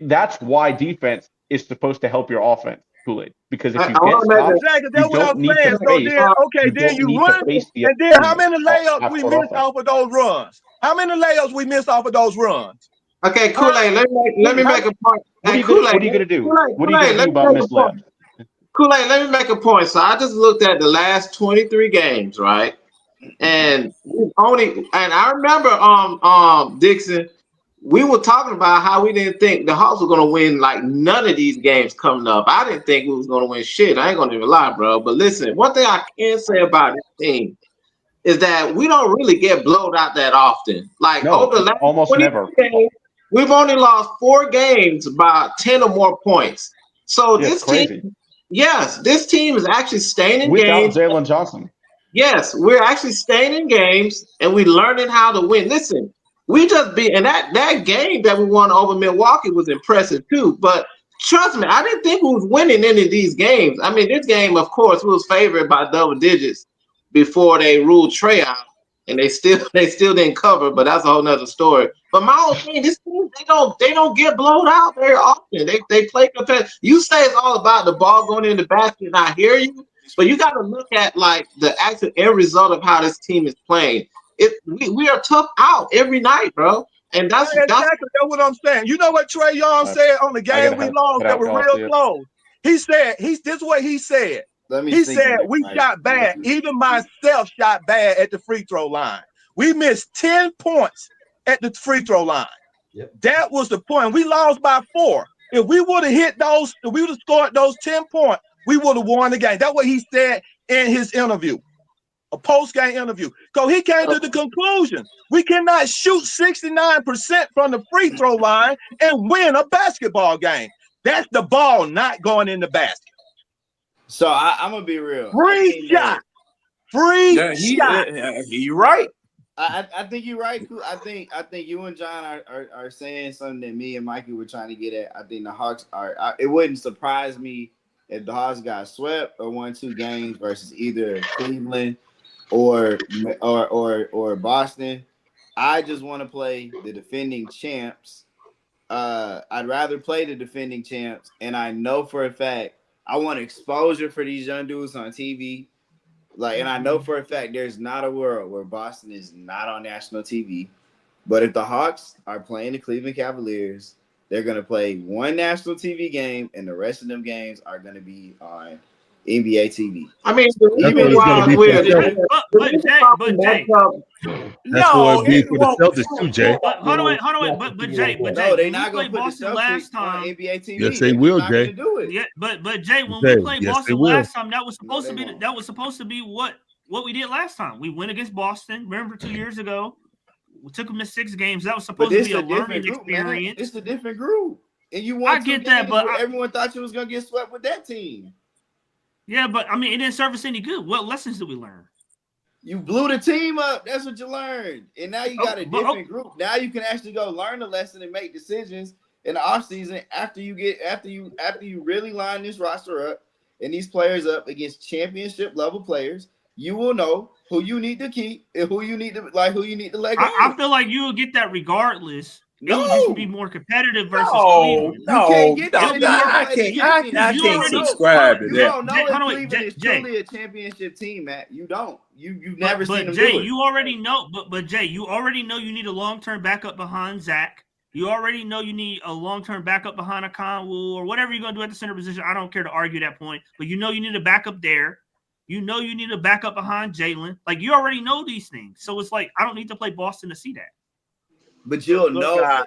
That's why defense is supposed to help your offense, Kool-Aid. Because if you get stops, you don't need to face. Then you need run, to face the and then how many opponent layups we missed off of those runs? How many layups we missed off of those runs? Okay, Kool-Aid, let me make a point. What are you gonna do? What are you gonna do about missed layups? Kool-Aid, let me make a point. So I just looked at the last 23 games, right? And I remember Dixon, we were talking about how we didn't think the Hawks were gonna win like none of these games coming up. I didn't think we was gonna win shit. I ain't gonna even lie, bro. But listen, one thing I can say about this team is that we don't really get blowed out that often. Like over the last almost never. games, we've only lost 4 games by 10 or more points. So Yeah, this crazy. team, this team is actually staying in Without games. Jalen Johnson. Yes, we're actually staying in games and we're learning how to win. Listen, we just and that game that we won over Milwaukee was impressive too. But trust me, I didn't think we was winning any of these games. I mean, this game, of course, was favored by double digits before they ruled Trae out, and they still didn't cover. But that's a whole nother story. But my whole thing, this team, they don't get blown out very often. They play competitive. You say it's all about the ball going in the basket, and I hear you. But you got to look at like the actual end result of how this team is playing. We are tough out every night, bro. And that's what I'm saying. You know what Trae Young said on the game we lost that was real close? He said, this is what he said. He said we shot bad. Even myself shot bad at the free throw line. We missed 10 points at the free throw line. That was the point. We lost by 4. If we would have hit those, if we would have scored those 10 points, we would have won the game. That's what he said in his interview, a post-game interview. So he came to the conclusion we cannot shoot 69% from the free throw line and win a basketball game. That's the ball not going in the basket. So I'm gonna be real. Free shot. You're right. I think you're right. I think you and John are saying something that me and Mikey were trying to get at. I think the Hawks are. It wouldn't surprise me if the Hawks got swept or won 2 games versus either Cleveland or Boston. I just want to play the defending champs. I'd rather play the defending champs, and I know for a fact I want exposure for these young dudes on TV. And I know for a fact there's not a world where Boston is not on national TV. But if the Hawks are playing the Cleveland Cavaliers, they're going to play 1 national TV game, and the rest of them games are going to be on NBA TV. I mean, even while we're That's what it'd be for the Celtics too, Jay. Hold on. But Jay, no, they're when not we played going to put Boston the last Celtics time, on NBA TV. Yes, they will, Jay. Do it. Yeah, but Jay, when we played yes, Boston they will. last time, that was supposed to be what we did last time. We went against Boston. Remember 2 years ago, we took them to 6 games. That was supposed to be a learning experience. It's a different group, and you won. I get that, but everyone thought you was going to get swept with that team. Yeah, but I mean, it didn't serve us any good. What lessons did we learn? You blew the team up. That's what you learned. And now you got a different group. Now you can actually go learn the lesson and make decisions in the offseason after you really line this roster up and these players up against championship level players. You will know who you need to keep and who you need to let go. I feel like you will get that regardless. No. It would just be more competitive versus No, Cleveland. no, You can't get that. I can't subscribe to You that. don't know if Cleveland is truly a championship team, Matt. You don't. You've never seen them Jay, do it. you already know. But Jay, you already know you need a long-term backup behind Zach. You already know you need a long-term backup behind a Conwell or whatever you're going to do at the center position. I don't care to argue that point. But you know you need a backup there. You know you need a backup behind Jalen. Like, you already know these things. So it's like, I don't need to play Boston to see that. But you'll know. Guys,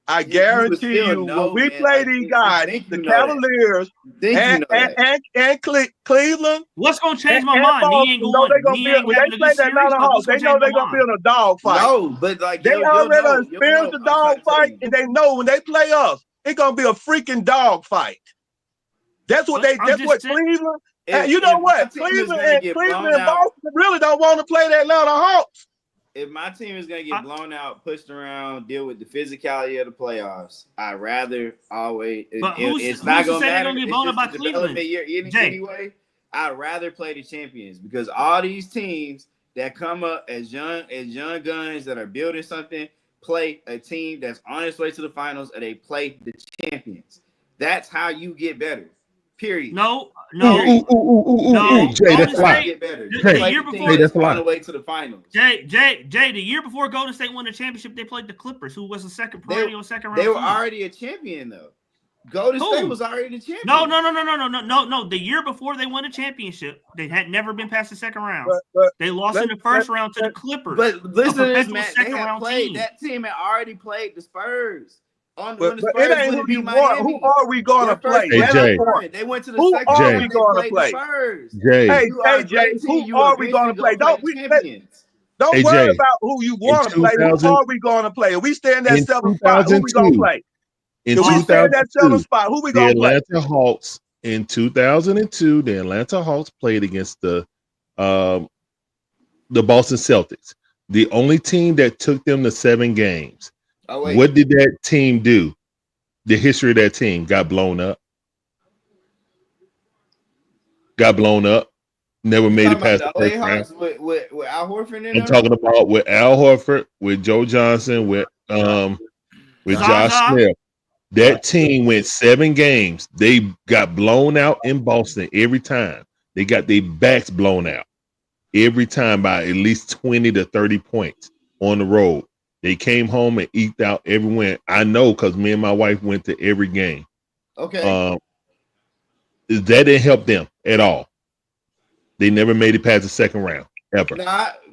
I guarantee you, when we play these guys, the Cavaliers and Cleveland. What's going to change my mind? They play that Atlanta Hawks. They know they're going to be in a dog fight. No, but like they already experienced the dog fight, and they know when they play us, it's going to be a freaking dog fight. That's what Cleveland. You know what? Cleveland and Boston really don't want to play the Atlanta Hawks. If my team is going to get blown out, pushed around, deal with the physicality of the playoffs, I'd rather always. It's not going to matter. Get blown out by Cleveland. Anyway, I'd rather play the champions because all these teams that come up as young guns that are building something play a team that's on its way to the finals, and they play the champions. That's how you get better. Period. No. Jay, that's a lie. The year before, that's a lie. On the way to the finals. Jay, the year before Golden State won the championship, they played the Clippers, who was a second round. They were already a champion, though. Golden State was already the champion. No. The year before they won the championship, they had never been past the second round. They lost in the first round to the Clippers. But listen to this, Matt. They had played. That team had already played the Spurs. But it ain't who you want. Who are we going to play? Hey, Jay. They went to the who second are round. we going to play? Jay. Hey, Jay, who are we going to play? Don't worry about who you want to play. Who are we going to play? If we stay in that 7th spot, who we going to play? If we stay in that 7th spot, who we going to play? The Atlanta Hawks in 2002, the Atlanta Hawks played against the Boston Celtics. The only team that took them to 7 games. What did that team do? The history of that team got blown up. Never made it past the first round. With Al Horford in I'm talking about with Al Horford, with Joe Johnson, with Josh Smith. That team went 7 games. They got blown out in Boston every time. They got their backs blown out every time by at least 20 to 30 points on the road. They came home and eked out every win. I know because me and my wife went to every game. Okay. That didn't help them at all. They never made it past the second round ever.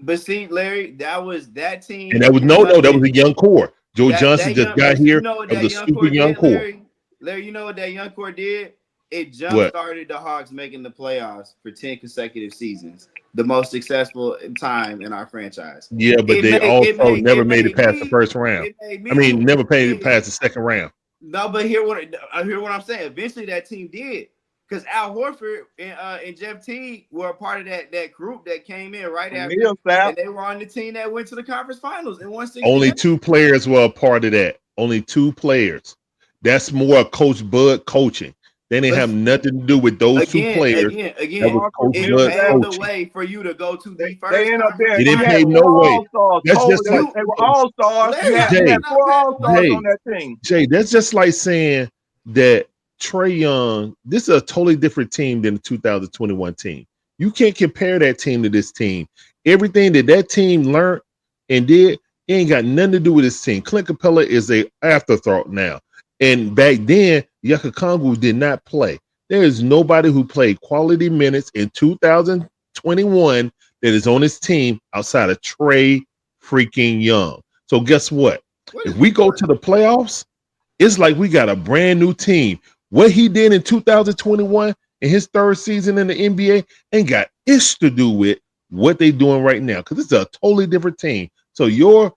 But see, Larry, that was that team. And that was that was a young core. Joe Johnson just got here. It was a super young core. Larry, you know what that young core did? It jump-started the Hawks making the playoffs for 10 consecutive seasons. The most successful time in our franchise. Yeah, but they also never made it past the first round. Never made it past the second round. No, but hear what I'm saying. Eventually, that team did, because Al Horford and Jeff Teague were a part of that group that came in right after, and they were on the team that went to the conference finals and won 6. Only 2 players were a part of that. Only 2 players. That's more Coach Bud coaching. They didn't have nothing to do with those 2 players. Again, it paved the way for you to go to the first. It didn't pave no way. That's just like they were all stars. You had 4 all-stars on that team. Jay, that's just like saying that Trae Young. This is a totally different team than the 2021 team. You can't compare that team to this team. Everything that team learned and did, it ain't got nothing to do with this team. Clint Capella is a afterthought now. And back then, Yucca Kongu did not play. There is nobody who played quality minutes in 2021 that is on this team outside of Trae freaking Young. So guess what? If we go to the playoffs, it's like we got a brand new team. What he did in 2021 in his 3rd season in the NBA ain't got ish to do with what they're doing right now, because it's a totally different team. So your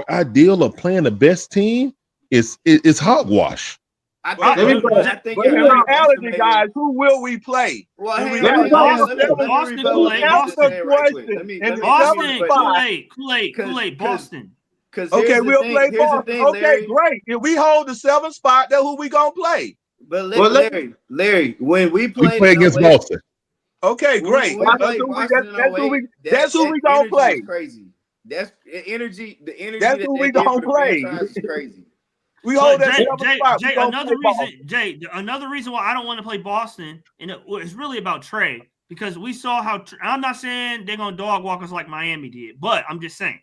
ideal of playing the best team is hogwash. I think But in reality, guys, who will we play? Well, In hang reality, Boston, Kool-Aid, Boston. Kool-Aid, Boston. Okay, we'll play Boston. Okay, great. If we hold the 7th spot, then who we gonna play? But Larry, when we We play against Boston. Okay, great. That's who we gonna play. Crazy. That's energy. The energy that's that who they we give gonna for the play. franchise is crazy. We hold that Jay, another reason why I don't want to play Boston, and it's really about Trey, because we saw how I'm not saying they're gonna dog walk us like Miami did, but I'm just saying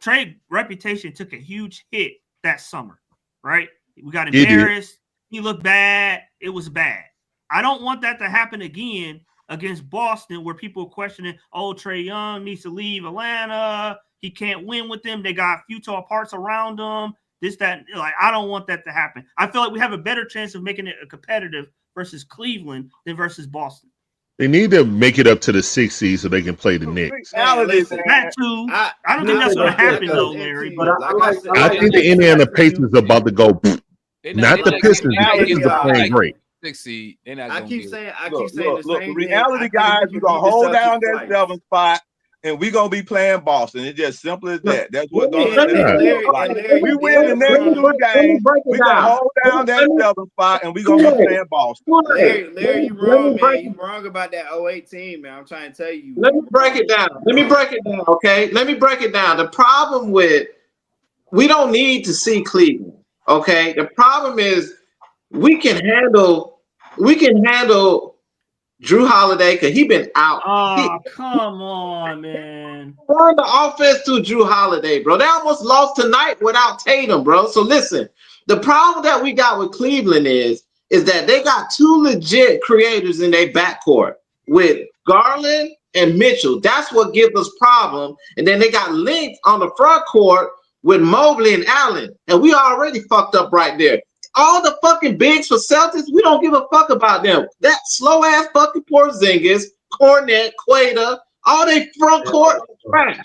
Trey's reputation took a huge hit that summer, right? We got embarrassed. He looked bad. It was bad. I don't want that to happen again against Boston, where people are questioning, oh, Trae Young needs to leave Atlanta. He can't win with them. They got futile parts around them. This, that, like, I don't want that to happen. I feel like we have a better chance of making it a competitive versus Cleveland than versus Boston. They need to make it up to the 6th seed so they can play the Knicks. That too. I don't think that's going to happen, though, Larry. But I think the Indiana Pacers are about to go. Not the Pistons. The Pistons are playing great. 6th seed. I keep saying Look, the same reality, guys, we're gonna hold down that 7th spot, and we're gonna be playing Boston. It's just simple as that. That's what we win the next 2 games. We're gonna hold down that 7th spot, and we're gonna be playing Boston. Larry, you wrong, man. You wrong about that 08 team, man. I'm trying to tell you. Let me break it down. Okay? Let me break it down. The problem with we don't need to see Cleveland. Okay? The problem is we can handle Drew Holiday because he been out. Oh, come on, man. Run the offense to Drew Holiday, bro. They almost lost tonight without Tatum, bro. So listen, the problem that we got with Cleveland is that they got 2 legit creators in their backcourt with Garland and Mitchell. That's what gives us problem. And then they got linked on the front court with Mobley and Allen. And we already fucked up right there. All the fucking bigs for Celtics, we don't give a fuck about them. That slow ass fucking Porzingis, Cornette, Quater, all they front court trash.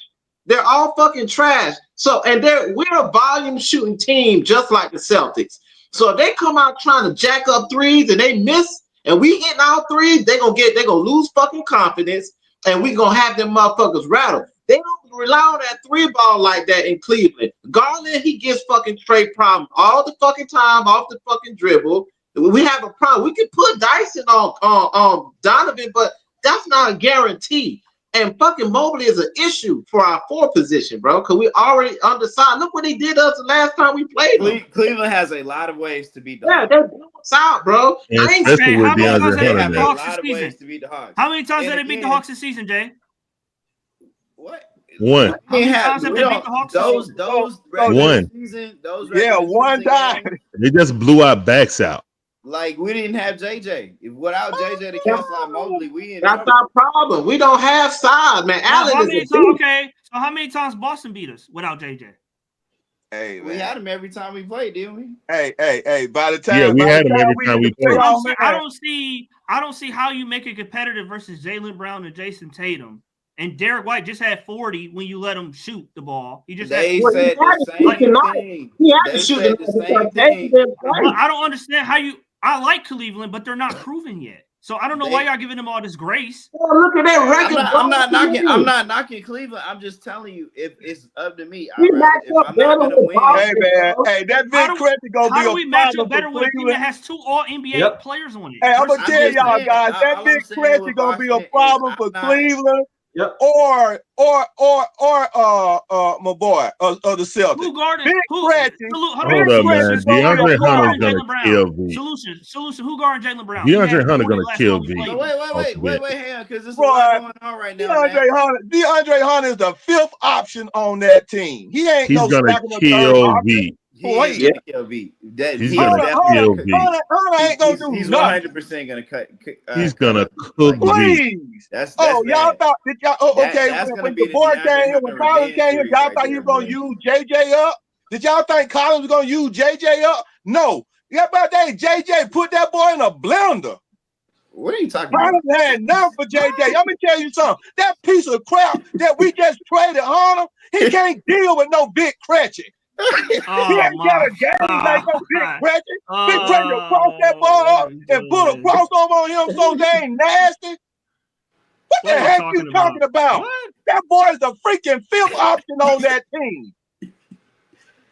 They're all fucking trash. So, and we're a volume shooting team just like the Celtics. So if they come out trying to jack up threes and they miss, and we hitting all threes, they're gonna lose fucking confidence, and we gonna have them motherfuckers rattled. They don't rely on that 3 ball like that in Cleveland. Garland, he gives fucking Trey problems all the fucking time off the fucking dribble. We have a problem. We can put Dyson on Donovan, but that's not a guarantee. And fucking Mobley is an issue for our 4 position, bro, because we already undersized. Look what he did us the last time we played him. Cleveland has a lot of ways to beat the Hawks. Yeah, that's out, bro. How many times have they beat the Hawks this season? How many times have they beat the Hawks this season, Jay? What? 1. How many times have they beat the Hawks? Those 1. Season, those 1 time. They just blew our backs out. Like, we didn't have JJ. Without JJ to cancel out Mobley, we didn't. That's our problem. We don't have size, man. Allen is okay. So how many times Boston beat us without JJ? Hey, we had him every time we played, didn't we? Hey. By the time, we had him every time we played. I don't see how you make it competitive versus Jaylen Brown and Jason Tatum. And Derek White just had 40 when you let him shoot the ball. He just said the same thing. He had to shoot the same thing. I don't understand how you. I like Cleveland, but they're not proven yet. So I don't know why y'all giving them all this grace. Oh, look at that record. I'm not knocking Cleveland. I'm just telling you, if it's up to me, Hey man, hey, that big credit gonna be a problem. How do we match up better with a team that has 2 All-NBA players on it? Hey, I'm gonna tell y'all guys, that big credit gonna be a problem for Cleveland. Yep. Or my boy, the Celtics. Who guarded? Big Cratchit. Hold up, man. DeAndre Hunter's gonna kill V. Solution. Who guarding Jaylen Brown? DeAndre Hunter gonna kill V. Wait, hang on, because there's a lot going on right now. DeAndre Hunter is the 5th option on that team. He's gonna kill V. He's gonna kill V. He's gonna kill V. Hunter ain't gonna do He's nothing. 100% gonna cut. He's gonna cook V. Please. That's y'all thought that y'all okay? That's When the boy came here, when Collins came here, y'all thought he was gonna use JJ up? Did y'all think Collins was gonna use JJ up? No. Yeah, about that JJ put that boy in a blender. What are you talking about? Collins had enough for JJ. Let me tell you something. That piece of crap that we just traded, Hunter, he can't deal with no big Cratchit. He ain't got a game like no big pressure. Big pressure will cross that ball up and put a crossover on him so dang nasty. What the heck you talking about? That boy is the freaking fifth option on that team.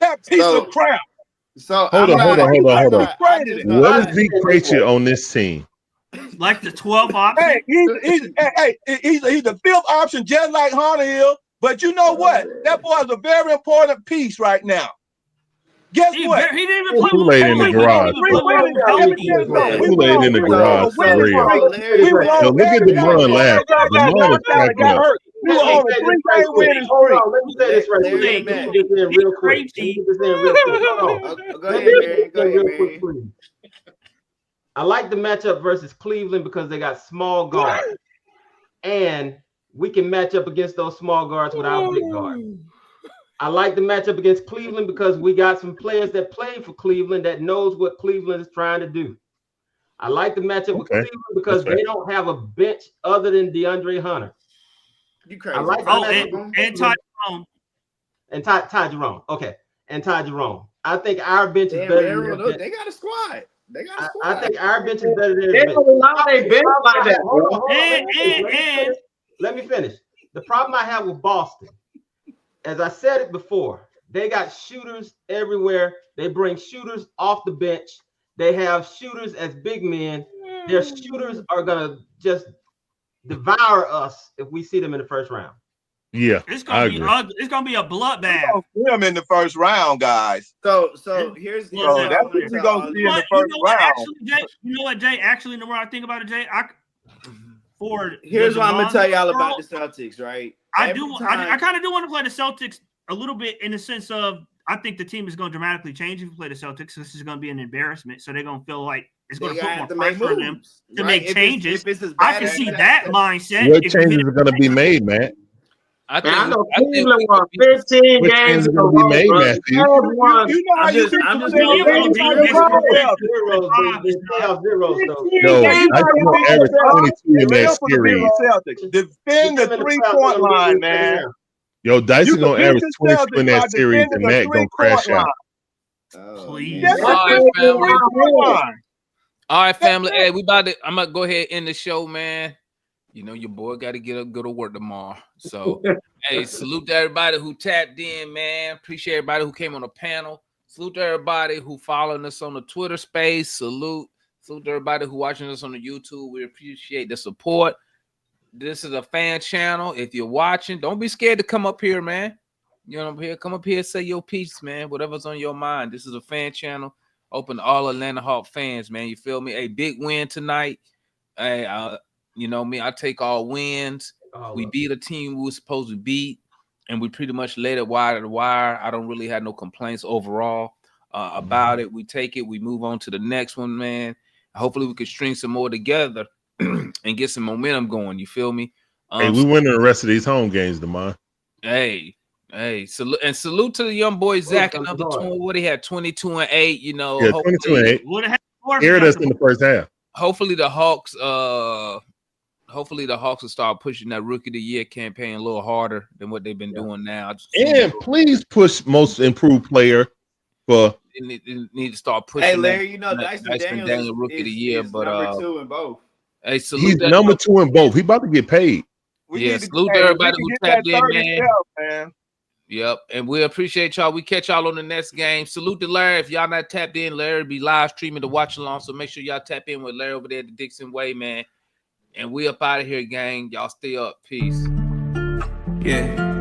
That piece of crap. So hold on. What is is Big Patriot on this team? Like the 12th option? Hey, he's the fifth option, just like Hunter Hill. But you know what? That boy is a very important piece right now. Guess what? He didn't even play Kool-Aid in the garage. Kool-Aid in the garage for real. Yo, look at the run last. The run is cracking up. We were on a 3-game winning streak. Let me say this right quick. Let me get this in real quick. Go ahead, man. I like the matchup versus Cleveland because they got small guards. And we can match up against those small guards without big guards. I like the matchup against Cleveland because we got some players that played for Cleveland that knows what Cleveland is trying to do. I like the matchup with Cleveland because they don't have a bench other than DeAndre Hunter. You crazy? I like and Ty Jerome. And Ty Jerome. Okay. And Ty Jerome. I think our bench is better than they got a squad. I think our bench is better than they don't allow their bench like that. And let me finish. The problem I have with Boston, as I said it before, they got shooters everywhere. They bring shooters off the bench. They have shooters as big men. Their shooters are gonna just devour us if we see them in the first round. Yeah, it's gonna be a bloodbath. See them in the first round, guys. So here's that's what you're gonna see in the first round. Actually, Jay, you know what, Jay? Actually, the more I think about it, Jay, here's what I'm gonna tell y'all about the Celtics, right? I kind of do want to play the Celtics a little bit in the sense of I think the team is going to dramatically change if we play the Celtics. This is going to be an embarrassment, so they're going to feel like it's going to put more pressure on them to make changes. I can see that mindset. What changes are going to be made, man? I know Cleveland won 15 games in a row. Made, Matthew. I'm just average 22 in that series. Defend the 3-point line, man. Yo, Dyson gonna average 22 in that series, and Matt gonna crash out. Please. All right, family. Hey, I'm gonna go ahead and end the show, man. You know your boy got to go to work tomorrow. So, hey, salute to everybody who tapped in, man. Appreciate everybody who came on the panel. Salute to everybody who following us on the Twitter space. Salute to everybody who watching us on the YouTube. We appreciate the support. This is a fan channel. If you're watching, don't be scared to come up here, man. You know, come up here, say your piece, man. Whatever's on your mind. This is a fan channel. Open to all Atlanta Hawk fans, man. You feel me? A big win tonight. Hey, you know me, I take all wins. We beat a team we were supposed to beat, and we pretty much laid it wire to the wire. I don't really have no complaints overall about it. We take it. We move on to the next one, man. Hopefully we can string some more together and get some momentum going. You feel me? Hey, we winning the rest of these home games, Demond. Hey, salute to the young boy Zach. Another 20. What he had, 22-8. You know, yeah, 22-8. Aired us in the first half. Hopefully the Hawks will start pushing that Rookie of the Year campaign a little harder than what they've been doing now. And please push most improved player for. They need to start pushing. Hey, Larry, you know Dyson Daniels Rookie of the Year, but number 2 in both. Hey, he's number 2 in both. He about to get paid. Salute to everybody who tapped in, man. Yep, and we appreciate y'all. We catch y'all on the next game. Salute to Larry. If y'all not tapped in, Larry be live streaming to watch along. So make sure y'all tap in with Larry over there at the Dixon Way, man. And we up out of here, gang. Y'all stay up. Peace. Yeah.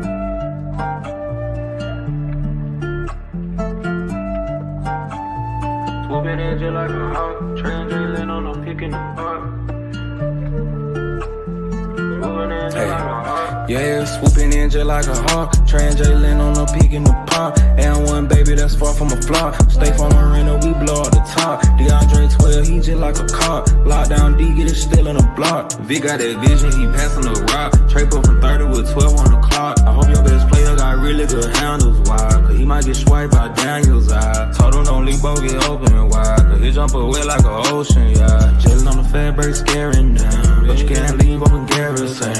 Swooping in just like a hawk. Translating on a pick in the park. Yeah, swooping in just like a hawk. Translating on a peak in the park. And one baby that's far from a flop. Stay from Marina, we blow out the top. DeAndre 12, he just like a cop. Lockdown D, get it still in the block. Vic got that vision, he passing the rock. Trade up from 30 with 12 on the clock. I hope your best player got really good handles, why? Cause he might get swiped by Daniel's eye. Told him don't leave, both get open and wide. Cause he jump away like an ocean, yeah. Jelly on the fat break, scaring down. But you can't leave open garrison.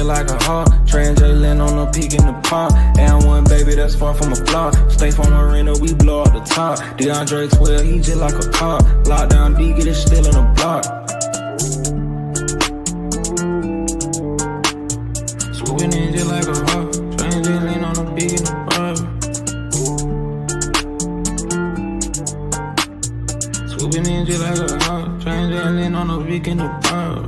like a hawk. Trey and Jalen on the peak in the park. And one baby that's far from a flop. Stay from Marina, we blow up the top. DeAndre 12, he just like a cop. Lockdown D, get it still in the block. Swooping in just like a hawk. Trey and Jalen on the peak in the park. Swooping in just like a hawk. Trey and Jalen on the peak in the park.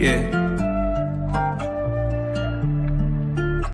Yeah.